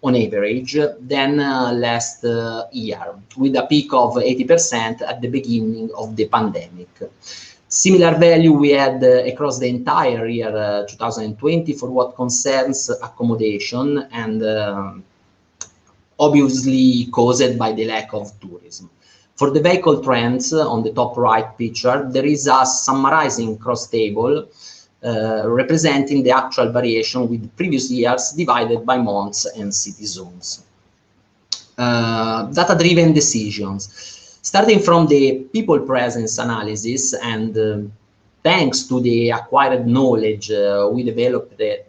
on average than last year, with a peak of 80% at the beginning of the pandemic. Similar value we had across the entire year 2020 for what concerns accommodation, and obviously caused by the lack of tourism. For the vehicle trends on the top right picture, there is a summarizing cross table representing the actual variation with previous years divided by months and city zones. Data-driven decisions. Starting from the people presence analysis, and thanks to the acquired knowledge, we developed a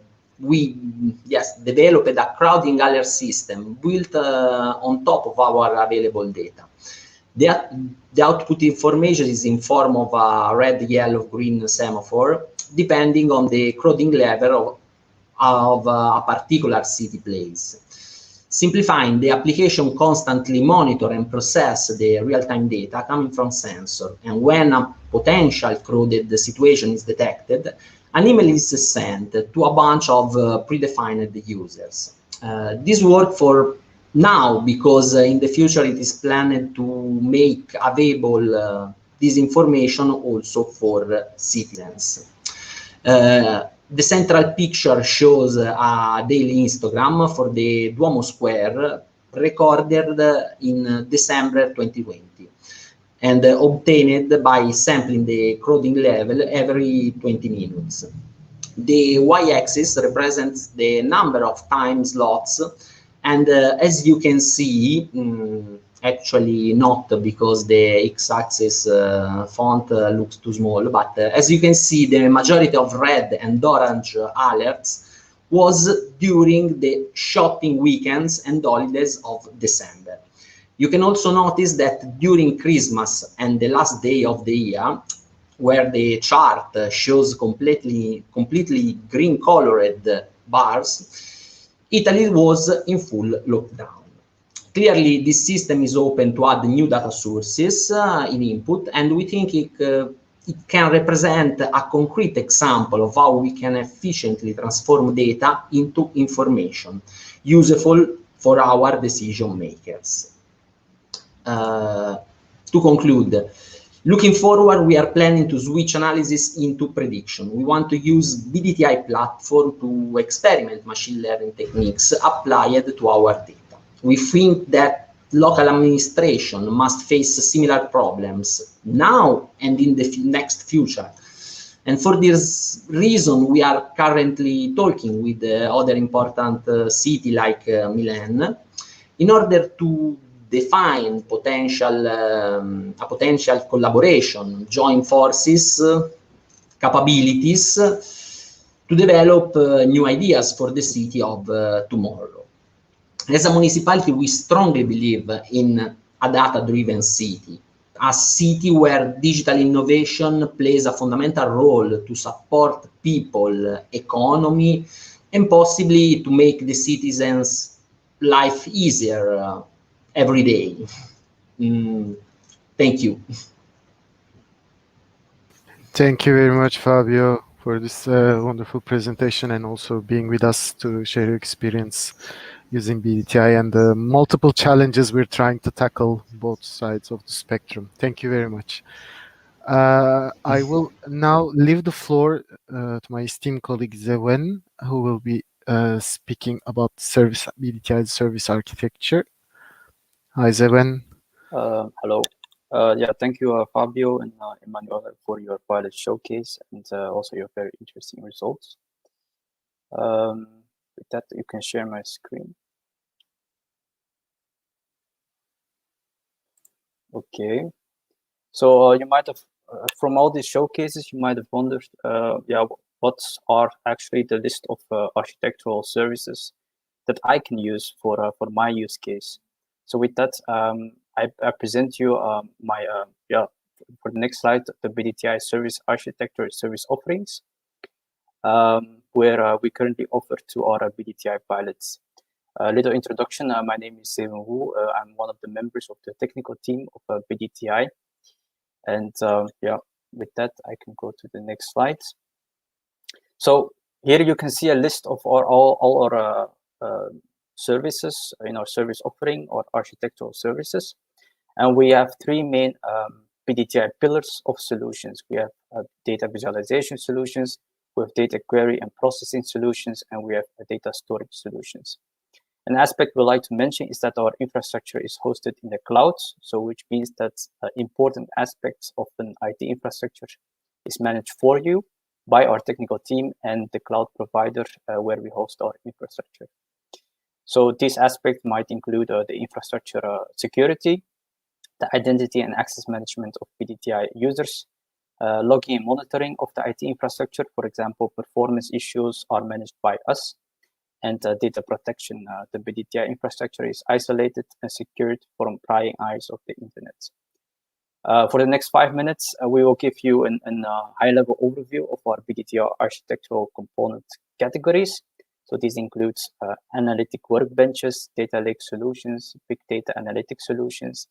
crowding alert system built on top of our available data. The output information is in form of a red, yellow, green semaphore, depending on the crowding level of a particular city place. Simplifying, the application constantly monitor and process the real-time data coming from sensor, and when a potential crowded situation is detected, an email is sent to a bunch of predefined users. This works for now because in the future it is planned to make available this information also for citizens. The central picture shows a daily histogram for the Duomo Square recorded in December 2020 and obtained by sampling the crowding level every 20 minutes. The y-axis represents the number of time slots, and as you can see, actually not because the x-axis font looks too small, but as you can see, the majority of red and orange alerts was during the shopping weekends and holidays of December. You can also notice that during Christmas and the last day of the year, where the chart shows completely green colored bars, Italy was in full lockdown. Clearly, this system is open to add new data sources in input, and we think it can represent a concrete example of how we can efficiently transform data into information useful for our decision makers. To conclude, looking forward, we are planning to switch analysis into prediction. We want to use Bdti platform to experiment machine learning techniques applied to our data. We think that local administration must face similar problems now and in the next future. And for this reason, we are currently talking with other important cities like Milan in order to define a potential collaboration, join forces, capabilities to develop new ideas for the city of tomorrow. As a municipality, we strongly believe in a data-driven city, a city where digital innovation plays a fundamental role to support people, economy, and possibly to make the citizens' life easier every day. Thank you. Thank you very much, Fabio, for this wonderful presentation and also being with us to share your experience using Bdti and the multiple challenges we're trying to tackle both sides of the spectrum. Thank you very much. I will now leave the floor to my esteemed colleague Zewen, who will be speaking about Bdti service architecture. Hi, Zewen. Hello. Yeah, thank you, Fabio and Emmanuel, for your pilot showcase and also your very interesting results. With that, you can share my screen. Okay. So you might have, from all these showcases, you might have wondered, yeah, what are actually the list of architectural services that I can use for my use case. So with that, I present you my for the next slide, the Bdti service architecture service offerings, where we currently offer to our Bdti pilots. A little introduction. My name is Seven Wu. I'm one of the members of the technical team of Bdti. And yeah, with that, I can go to the next slide. So here you can see a list of all our services in our service offering or architectural services. And we have three main Bdti pillars of solutions. We have data visualization solutions, we have data query and processing solutions, and we have data storage solutions. An aspect we like to mention is that our infrastructure is hosted in the cloud, so which means that important aspects of an IT infrastructure is managed for you by our technical team and the cloud provider where we host our infrastructure. So this aspect might include the infrastructure security, the identity and access management of Bdti users, logging and monitoring of the IT infrastructure. For example, performance issues are managed by us, and data protection. The Bdti infrastructure is isolated and secured from prying eyes of the internet. For the next 5 minutes, we will give you a high-level overview of our Bdtr architectural component categories. So this includes analytic workbenches, data lake solutions, big data analytic solutions,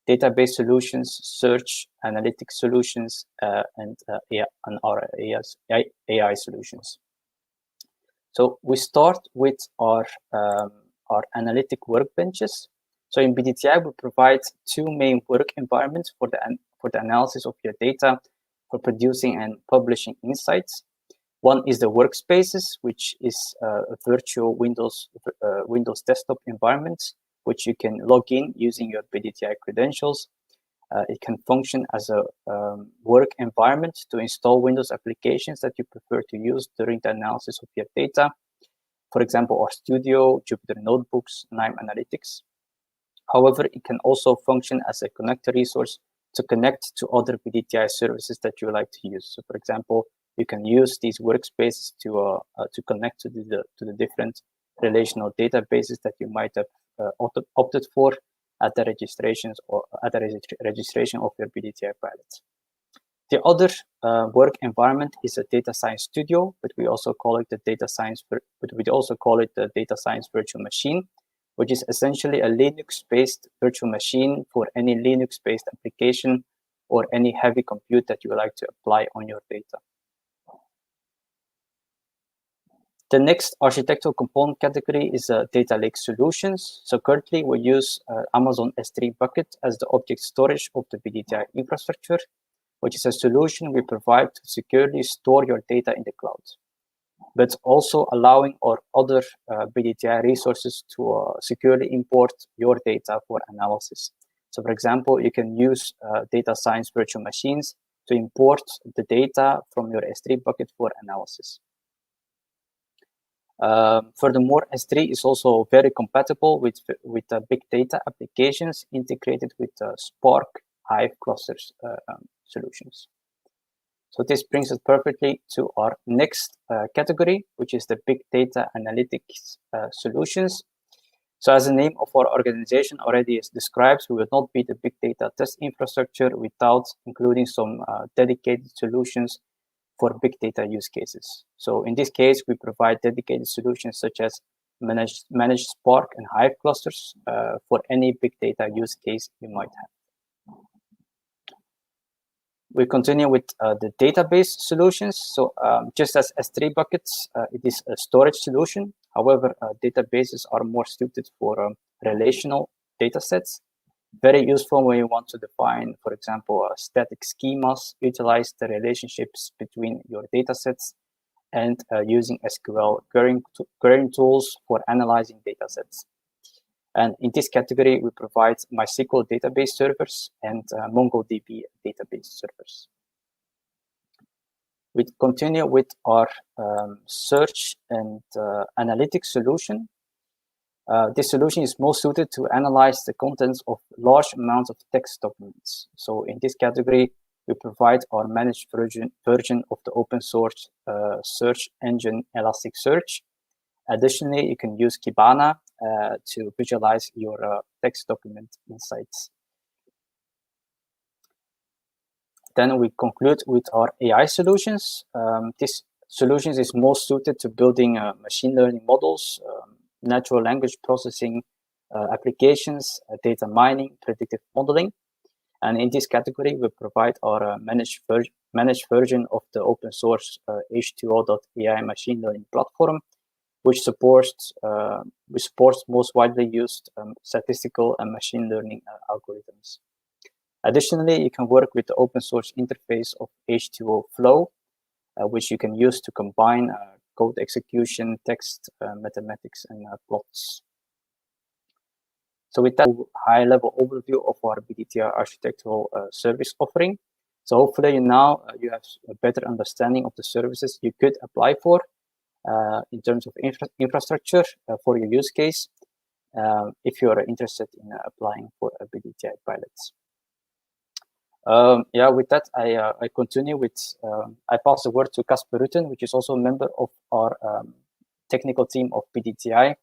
database solutions, search analytic solutions, and our AI solutions. So we start with our analytic workbenches. So in Bdti, we provide two main work environments for the analysis of your data, for producing and publishing insights. One is the workspaces, which is a virtual Windows desktop environment, which you can log in using your Bdti credentials. It can function as a work environment to install Windows applications that you prefer to use during the analysis of your data. For example, RStudio, Jupyter Notebooks, KNIME Analytics. However, it can also function as a connector resource to connect to other Bdti services that you like to use. So for example, You can use these workspaces to connect to the different relational databases that you might have opted for at the registrations or at the registration of your Bdti pilot. The other work environment is a data science studio, but we also call it the data science virtual machine, which is essentially a Linux-based virtual machine for any Linux-based application or any heavy compute that you would like to apply on your data. The next architectural component category is data lake solutions. So currently we use Amazon S3 bucket as the object storage of the Bdti infrastructure, which is a solution we provide to securely store your data in the cloud, but also allowing our other Bdti resources to securely import your data for analysis. So for example, you can use data science virtual machines to import the data from your S3 bucket for analysis. Furthermore, S3 is also very compatible with big data applications integrated with Spark Hive clusters solutions. So this brings us perfectly to our next category, which is the big data analytics solutions. So as the name of our organization already describes, we will not be the big data test infrastructure without including some dedicated solutions for big data use cases. So in this case, we provide dedicated solutions such as managed Spark and Hive clusters for any big data use case you might have. We continue with the database solutions. So just as S3 buckets, it is a storage solution. However, databases are more suited for relational data sets. Very useful when you want to define, for example, static schemas, utilize the relationships between your data sets, and using SQL querying tools for analyzing data sets. And in this category, we provide MySQL database servers and MongoDB database servers. We continue with our search and analytics solution. This solution is most suited to analyze the contents of large amounts of text documents. So in this category, we provide our managed version of the open source search engine Elasticsearch. Additionally, you can use Kibana to visualize your text document insights. Then we conclude with our AI solutions. This solutions is most suited to building machine learning models, natural language processing applications, data mining, predictive modeling. And in this category, we provide our managed version of the open source H2O.ai machine learning platform, which supports most widely used statistical and machine learning algorithms. Additionally, you can work with the open source interface of H2O Flow, which you can use to combine code execution, text, mathematics, and plots. So with that high-level overview of our Bdtr architectural service offering, so hopefully now you have a better understanding of the services you could apply for in terms of infrastructure for your use case if you are interested in applying for a Bdti pilots. Yeah, with that, I continue with, I pass the word to Casper Rutten, which is also a member of our technical team of Bdti.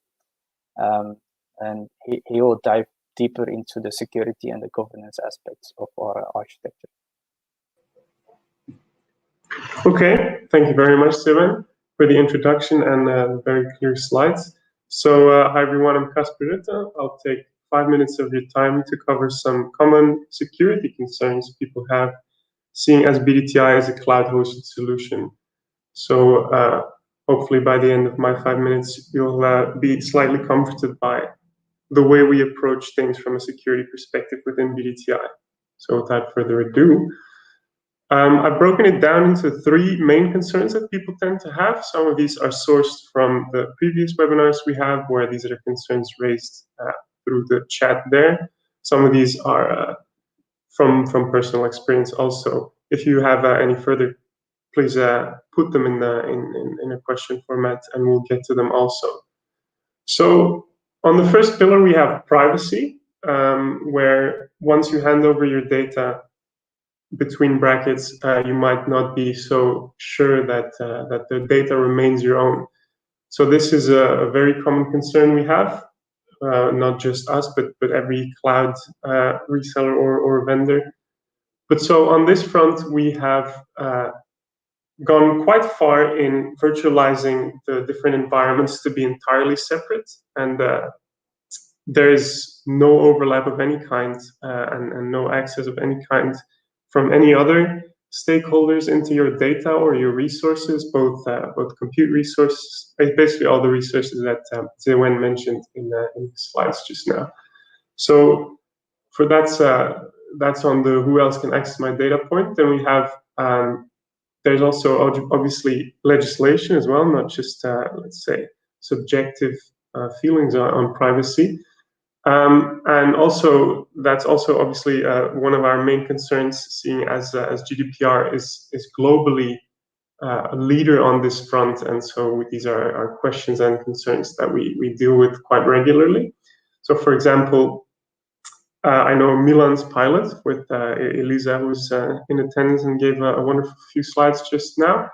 And he will dive deeper into the security and the governance aspects of our architecture. Okay, thank you very much, Steven, for the introduction and very clear slides. So, hi everyone, I'm Casper Rutten. I'll take 5 minutes of your time to cover some common security concerns people have, seeing as Bdti is a cloud-hosted solution. So, hopefully by the end of my 5 minutes, you'll be slightly comforted by the way we approach things from a security perspective within Bdti. So without further ado, I've broken it down into 3 main concerns that people tend to have. Some of these are sourced from the previous webinars we have, where these are concerns raised through the chat there. Some of these are from personal experience also. If you have any further, please put them in a question format and we'll get to them also. So on the first pillar, we have privacy, where once you hand over your data between brackets, you might not be so sure that that the data remains your own. So this is a very common concern we have, not just us, but every cloud reseller or vendor. But so on this front, we have gone quite far in virtualizing the different environments to be entirely separate, and there is no overlap of any kind and no access of any kind from any other stakeholders into your data or your resources, both compute resources, basically all the resources that Zewen mentioned in the slides just now. So for that's on the who else can access my data point. Then we have there's also obviously legislation as well, not just let's say subjective feelings on privacy. And also, that's also obviously one of our main concerns, seeing as GDPR is globally a leader on this front, and so these are our questions and concerns that we deal with quite regularly. So, for example, I know Milan's pilot with Elisa, who's in attendance and gave a wonderful few slides just now.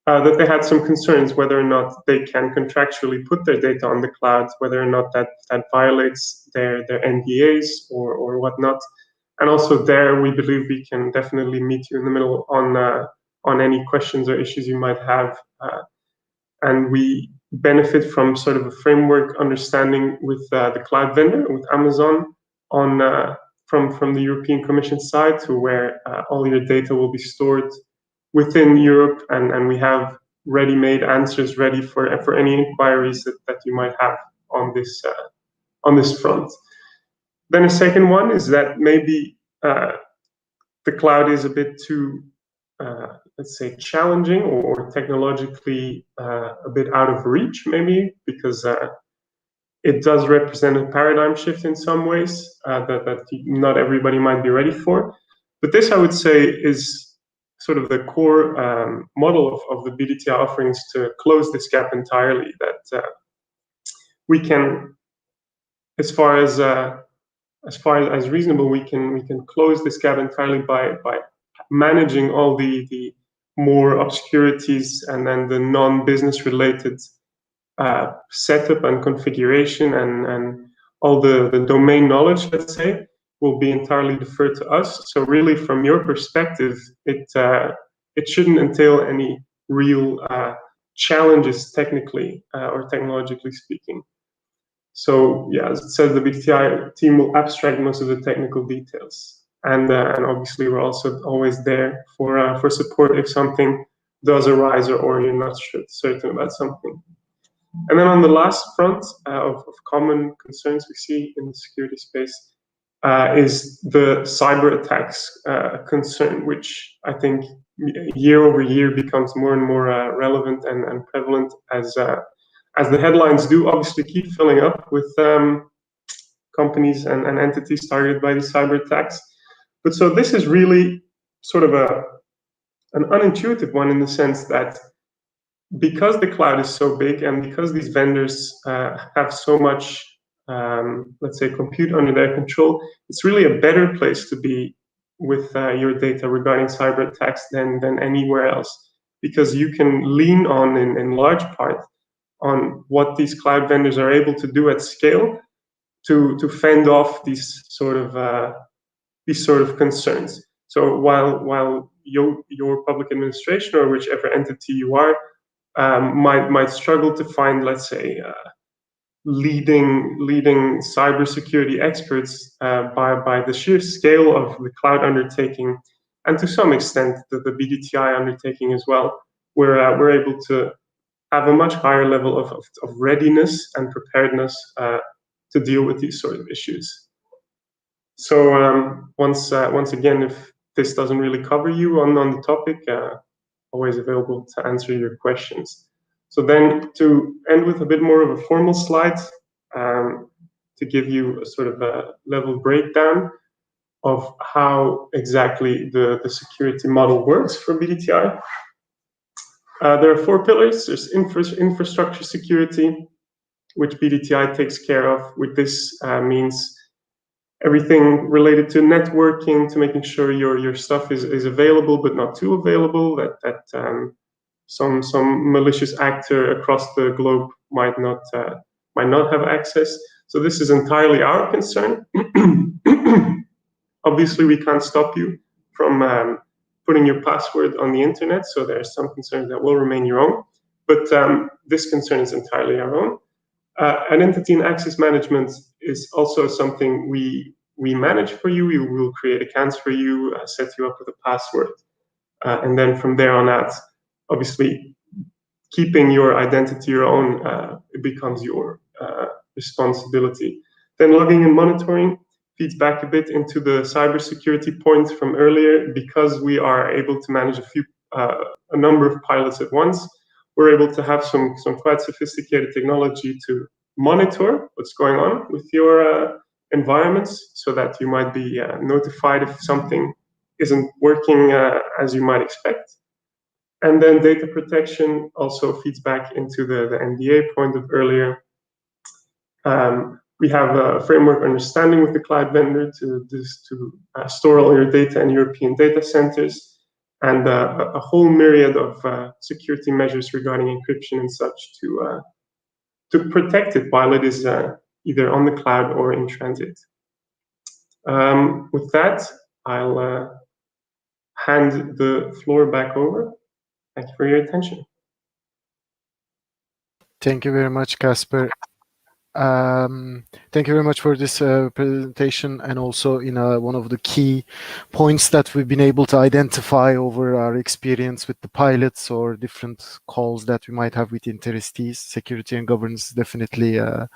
That they had some concerns whether or not they can contractually put their data on the cloud, whether or not that violates their NDAs or whatnot. And also there, we believe we can definitely meet you in the middle on any questions or issues you might have. And we benefit from sort of a framework understanding with the cloud vendor, with Amazon, on from the European Commission side, to where all your data will be stored within Europe, and we have ready-made answers ready for any inquiries that you might have on this front. Then a second one is that maybe the cloud is a bit too, let's say, challenging or technologically a bit out of reach, maybe, because it does represent a paradigm shift in some ways that not everybody might be ready for. But this, I would say, is sort of the core model of the Bdti offerings to close this gap entirely. That we can, as far as reasonable, we can close this gap entirely by managing all the more obscurities and then the non-business related setup and configuration and all the domain knowledge, let's say, will be entirely deferred to us. So really, from your perspective, it shouldn't entail any real challenges technically or technologically speaking. So yeah, as it says, the Bdti team will abstract most of the technical details, and obviously we're also always there for support if something does arise or you're not certain about something. And then on the last front of common concerns we see in the security space is the cyber attacks concern, which I think year over year becomes more and more relevant and prevalent as the headlines do obviously keep filling up with companies and entities targeted by these cyber attacks. But so this is really sort of an unintuitive one, in the sense that because the cloud is so big and because these vendors have so much, let's say, compute under their control, it's really a better place to be with your data regarding cyber attacks than anywhere else, because you can lean on in large part on what these cloud vendors are able to do at scale to fend off these sort of concerns. So while your public administration or whichever entity you are might struggle to find, let's say, leading cybersecurity experts by the sheer scale of the cloud undertaking, and to some extent the Bdti undertaking as well, we're able to have a much higher level of readiness and preparedness to deal with these sort of issues. So once again, if this doesn't really cover you on the topic, always available to answer your questions. So then, to end with a bit more of a formal slide, to give you a sort of a level breakdown of how exactly the security model works for Bdti. There are 4 pillars. There's infrastructure security, which Bdti takes care of. With this means everything related to networking, to making sure your stuff is available but not too available, that some malicious actor across the globe might not have access. So this is entirely our concern. Obviously, we can't stop you from putting your password on the internet, so there are some concerns that will remain your own, but this concern is entirely our own. Identity and access management is also something we manage for you. We will create accounts for you, set you up with a password, and then from there on out, obviously, keeping your identity your own, it becomes your responsibility. Then logging and monitoring feeds back a bit into the cybersecurity point from earlier. Because we are able to manage a number of pilots at once, we're able to have some quite sophisticated technology to monitor what's going on with your environments, so that you might be notified if something isn't working as you might expect. And then data protection also feeds back into the NDA point of earlier. We have a framework understanding with the cloud vendor to store all your data in European data centers, and a whole myriad of security measures regarding encryption and such to protect it while it is either on the cloud or in transit. With that, I'll hand the floor back over. Thank you for your attention. Thank you very much, Casper. Thank you very much for this presentation, and also one of the key points that we've been able to identify over our experience with the pilots or different calls that we might have with interestees. Security and governance is definitely a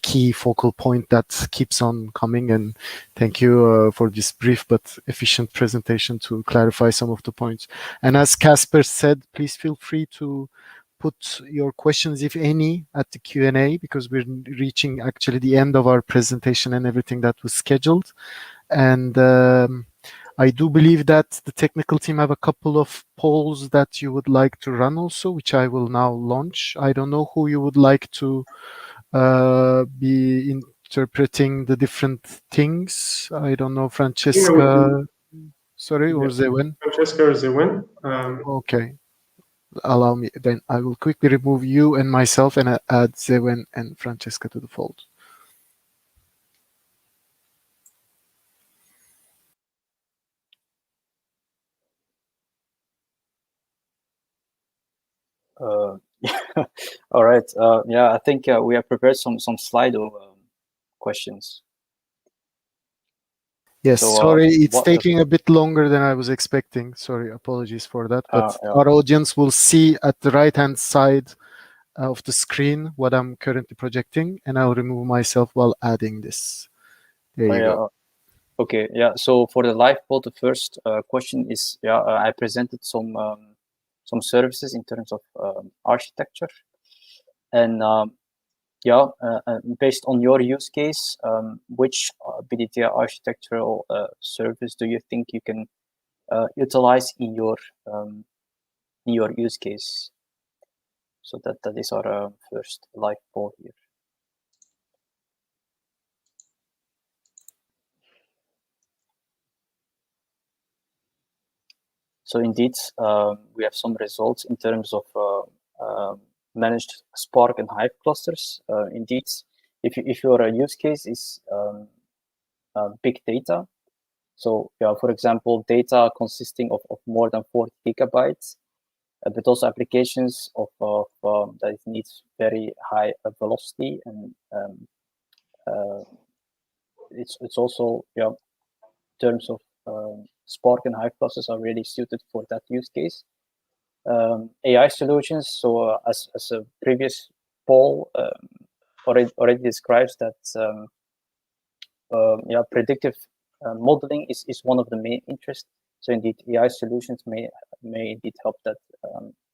key focal point that keeps on coming, and thank you for this brief but efficient presentation to clarify some of the points. And as Casper said, please feel free to put your questions, if any, at the Q&A, because we're reaching actually the end of our presentation and everything that was scheduled. And I do believe that the technical team have a couple of polls that you would like to run also, which I will now launch. I don't know who you would like to be interpreting the different things. I don't know, Francesca, sorry, or Zewen? Francesca or Zewen. Okay. Allow me, then I will quickly remove you and myself and add Zewen and Francesca to the fold. All right. Yeah, I think we have prepared some Slido questions. Yes, So, sorry, it's taking a bit longer than I was expecting. Sorry, apologies for that. But yeah. our audience will see at the right-hand side of the screen what I'm currently projecting, and I'll remove myself while adding this. There you go. Okay, yeah. So for the live poll, the first question is, I presented some services in terms of architecture, and based on your use case, which Bdtr architectural service do you think you can utilize in your use case? So that is our first live poll here. So indeed, we have some results in terms of managed Spark and Hive clusters. Indeed, if your use case is big data, so for example, data consisting of more than 40 gigabytes, but also applications of that needs very high velocity, and it's also in terms of Spark and Hive clusters are really suited for that use case. AI solutions, so as a previous poll already describes that predictive modeling is one of the main interests. So indeed, AI solutions may indeed help that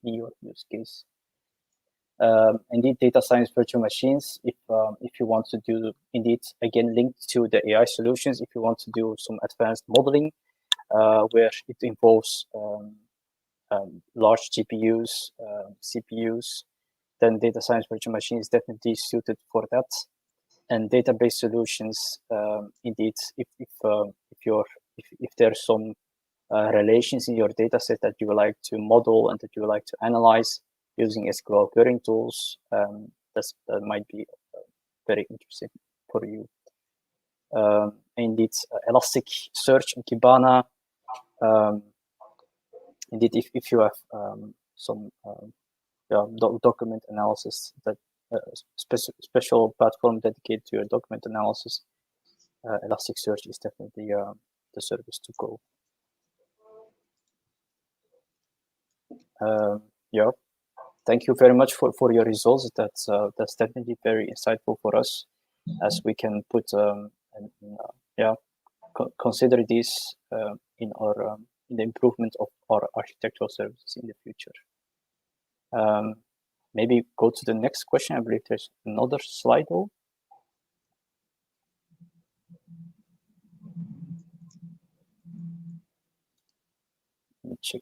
in your use case. Indeed, data science virtual machines, if you want to do, indeed, again, linked to the AI solutions, if you want to do some advanced modeling where it involves large GPUs, CPUs, then data science virtual machine is definitely suited for that. and database solutions, indeed, if there's some relations in your data set that you would like to model and that you would like to analyze using SQL querying tools, that might be very interesting for you. Indeed, Elasticsearch and Kibana. Indeed, if you have some document analysis, that special platform dedicated to your document analysis, Elasticsearch is definitely the service to go. Yeah, thank you very much for your results. That's definitely very insightful for us, as we can put consider this in our in the improvement of our architectural services in the future. Maybe go to the next question. I believe there's another slide. Let me check.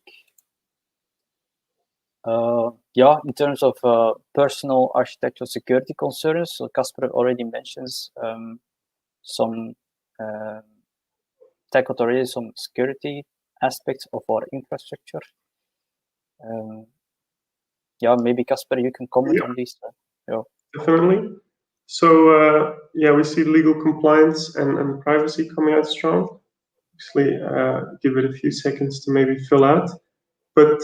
Yeah, in terms of personal architectural security concerns, so Casper already mentions some tackled already some security aspects of our infrastructure. Yeah, maybe Casper, you can comment on this. Yeah. Definitely. So yeah, we see legal compliance and privacy coming out strong. Actually, give it a few seconds to maybe fill out. But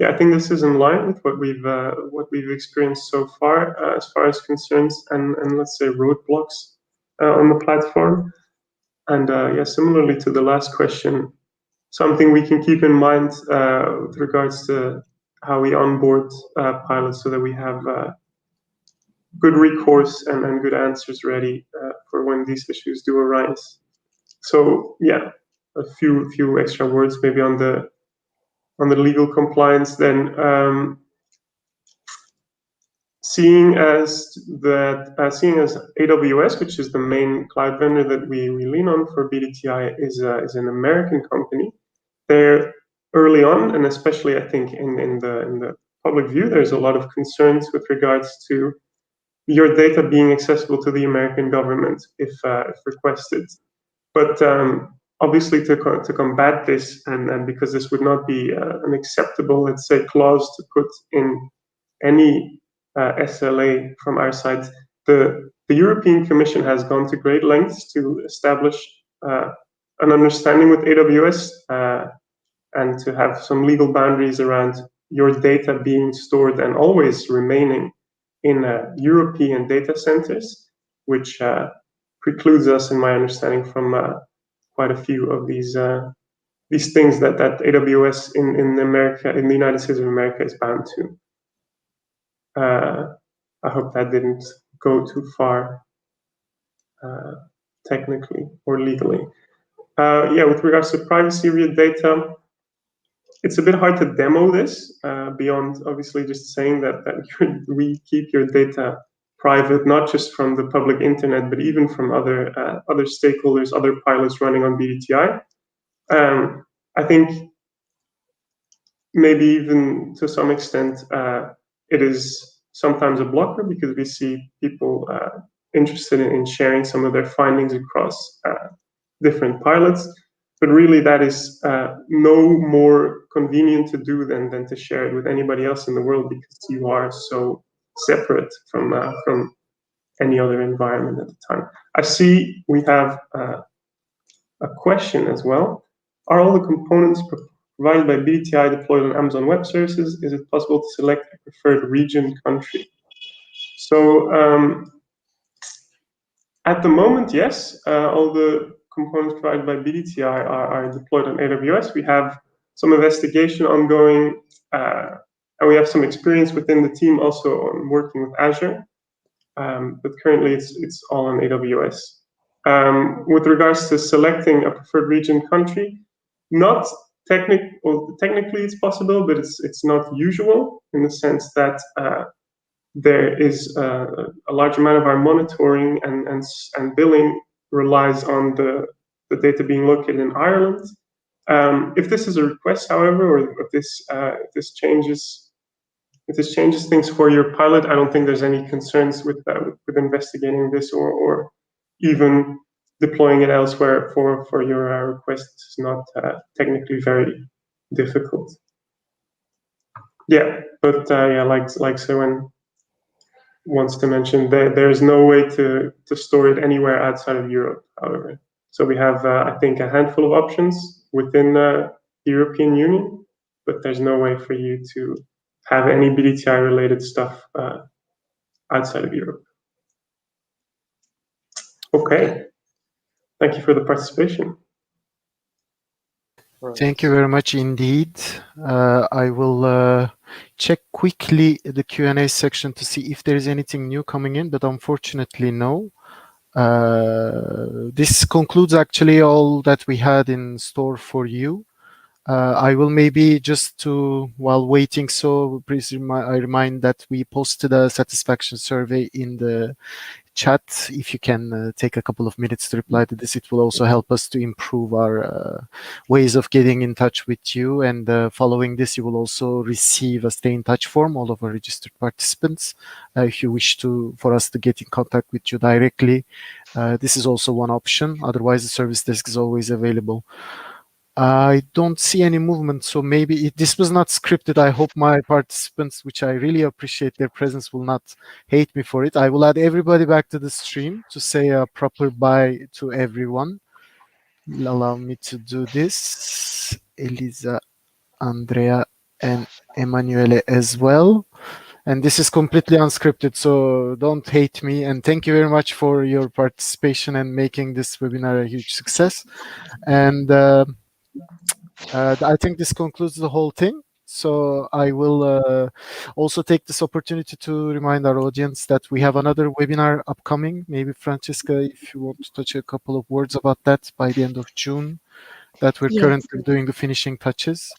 yeah, I think this is in line with what we've experienced so far as concerns and let's say roadblocks on the platform. And yeah, similarly to the last question, something we can keep in mind with regards to how we onboard pilots so that we have good recourse and good answers ready for when these issues do arise. So yeah, a few extra words maybe on the legal compliance then. Seeing as AWS, which is the main cloud vendor that we lean on for BDTI, is an American company. They're early on, and especially I think in the public view, there's a lot of concerns with regards to your data being accessible to the American government if requested. But obviously, to combat this, and because this would not be an acceptable, let's say, clause to put in any SLA from our side, the European Commission has gone to great lengths to establish an understanding with AWS and to have some legal boundaries around your data being stored and always remaining in European data centers, which precludes us, in my understanding, from quite a few of these things that AWS in America, in the United States of America, is bound to. I hope that didn't go too far technically or legally. Yeah, with regards to privacy of your data, it's a bit hard to demo this beyond obviously just saying that we keep your data private, not just from the public internet, but even from other stakeholders, other pilots running on BDTI. I think maybe even to some extent it is sometimes a blocker because we see people interested in sharing some of their findings across different pilots. But really, that is no more convenient to do than to share it with anybody else in the world because you are so separate from any other environment at the time. I see we have a question as well. Are all the components provided by BDTI deployed on Amazon Web Services? Is it possible to select a preferred region country? So at the moment, yes, all the components provided by BDTI are deployed on AWS. We have some investigation ongoing, and we have some experience within the team also on working with Azure. But currently, it's all on AWS. With regards to selecting a preferred region country, not technically it's possible, but it's not usual in the sense that there is a large amount of our monitoring and billing relies on the data being located in Ireland. If this is a request, however, or if this change is if this changes things for your pilot, I don't think there's any concerns with investigating this or even deploying it elsewhere for your request. It's not technically very difficult. Yeah, but yeah, like Sewen wants to mention, there's no way to store it anywhere outside of Europe, however. So we have, I think, a handful of options within the European Union, but there's no way for you to have any BDTI related stuff outside of Europe. Okay, thank you for the participation. Right. Thank you very much indeed. I will check quickly the Q&A section to see if there is anything new coming in, but unfortunately, no. This concludes actually all that we had in store for you. I will maybe just to, while waiting, so please I remind that we posted a satisfaction survey in the chat. If you can take a couple of minutes to reply to this, it will also help us to improve our ways of getting in touch with you. And following this, you will also receive a stay in touch form, all of our registered participants. If you wish for us to get in contact with you directly, this is also one option. Otherwise, the service desk is always available. I don't see any movement, so maybe this was not scripted. I hope my participants, which I really appreciate their presence, will not hate me for it. I will add everybody back to the stream to say a proper bye to everyone. Allow me to do this. Elisa, Andrea, and Emanuele as well. And this is completely unscripted, so don't hate me. And thank you very much for your participation and making this webinar a huge success. And I think this concludes the whole thing. So I will also take this opportunity to remind our audience that we have another webinar upcoming. Maybe Francesca, if you want to touch a couple of words about that by the end of June, that we're Yes. currently doing the finishing touches.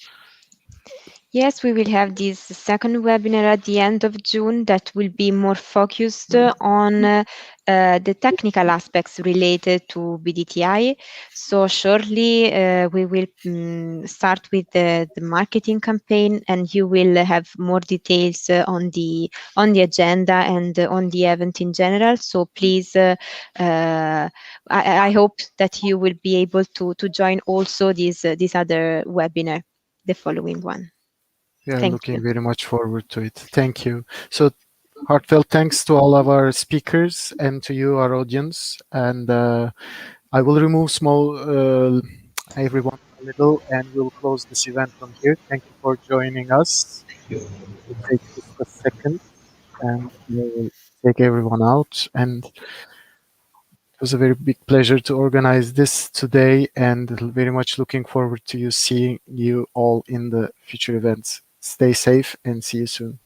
Yes, we will have this second webinar at the end of June that will be more focused on the technical aspects related to Bdti. So shortly we will start with the marketing campaign, and you will have more details on the agenda and on the event in general. So please, I hope that you will be able to join also this other webinar, the following one. We are Thank looking you. very much forward to it. Thank you. So heartfelt thanks to all of our speakers and to you, our audience. And I will remove everyone a little, and we'll close this event from here. Thank you for joining us. We'll take just a second, and we'll take everyone out. And it was a very big pleasure to organize this today, and very much looking forward to seeing you all in the future events. Stay safe and see you soon.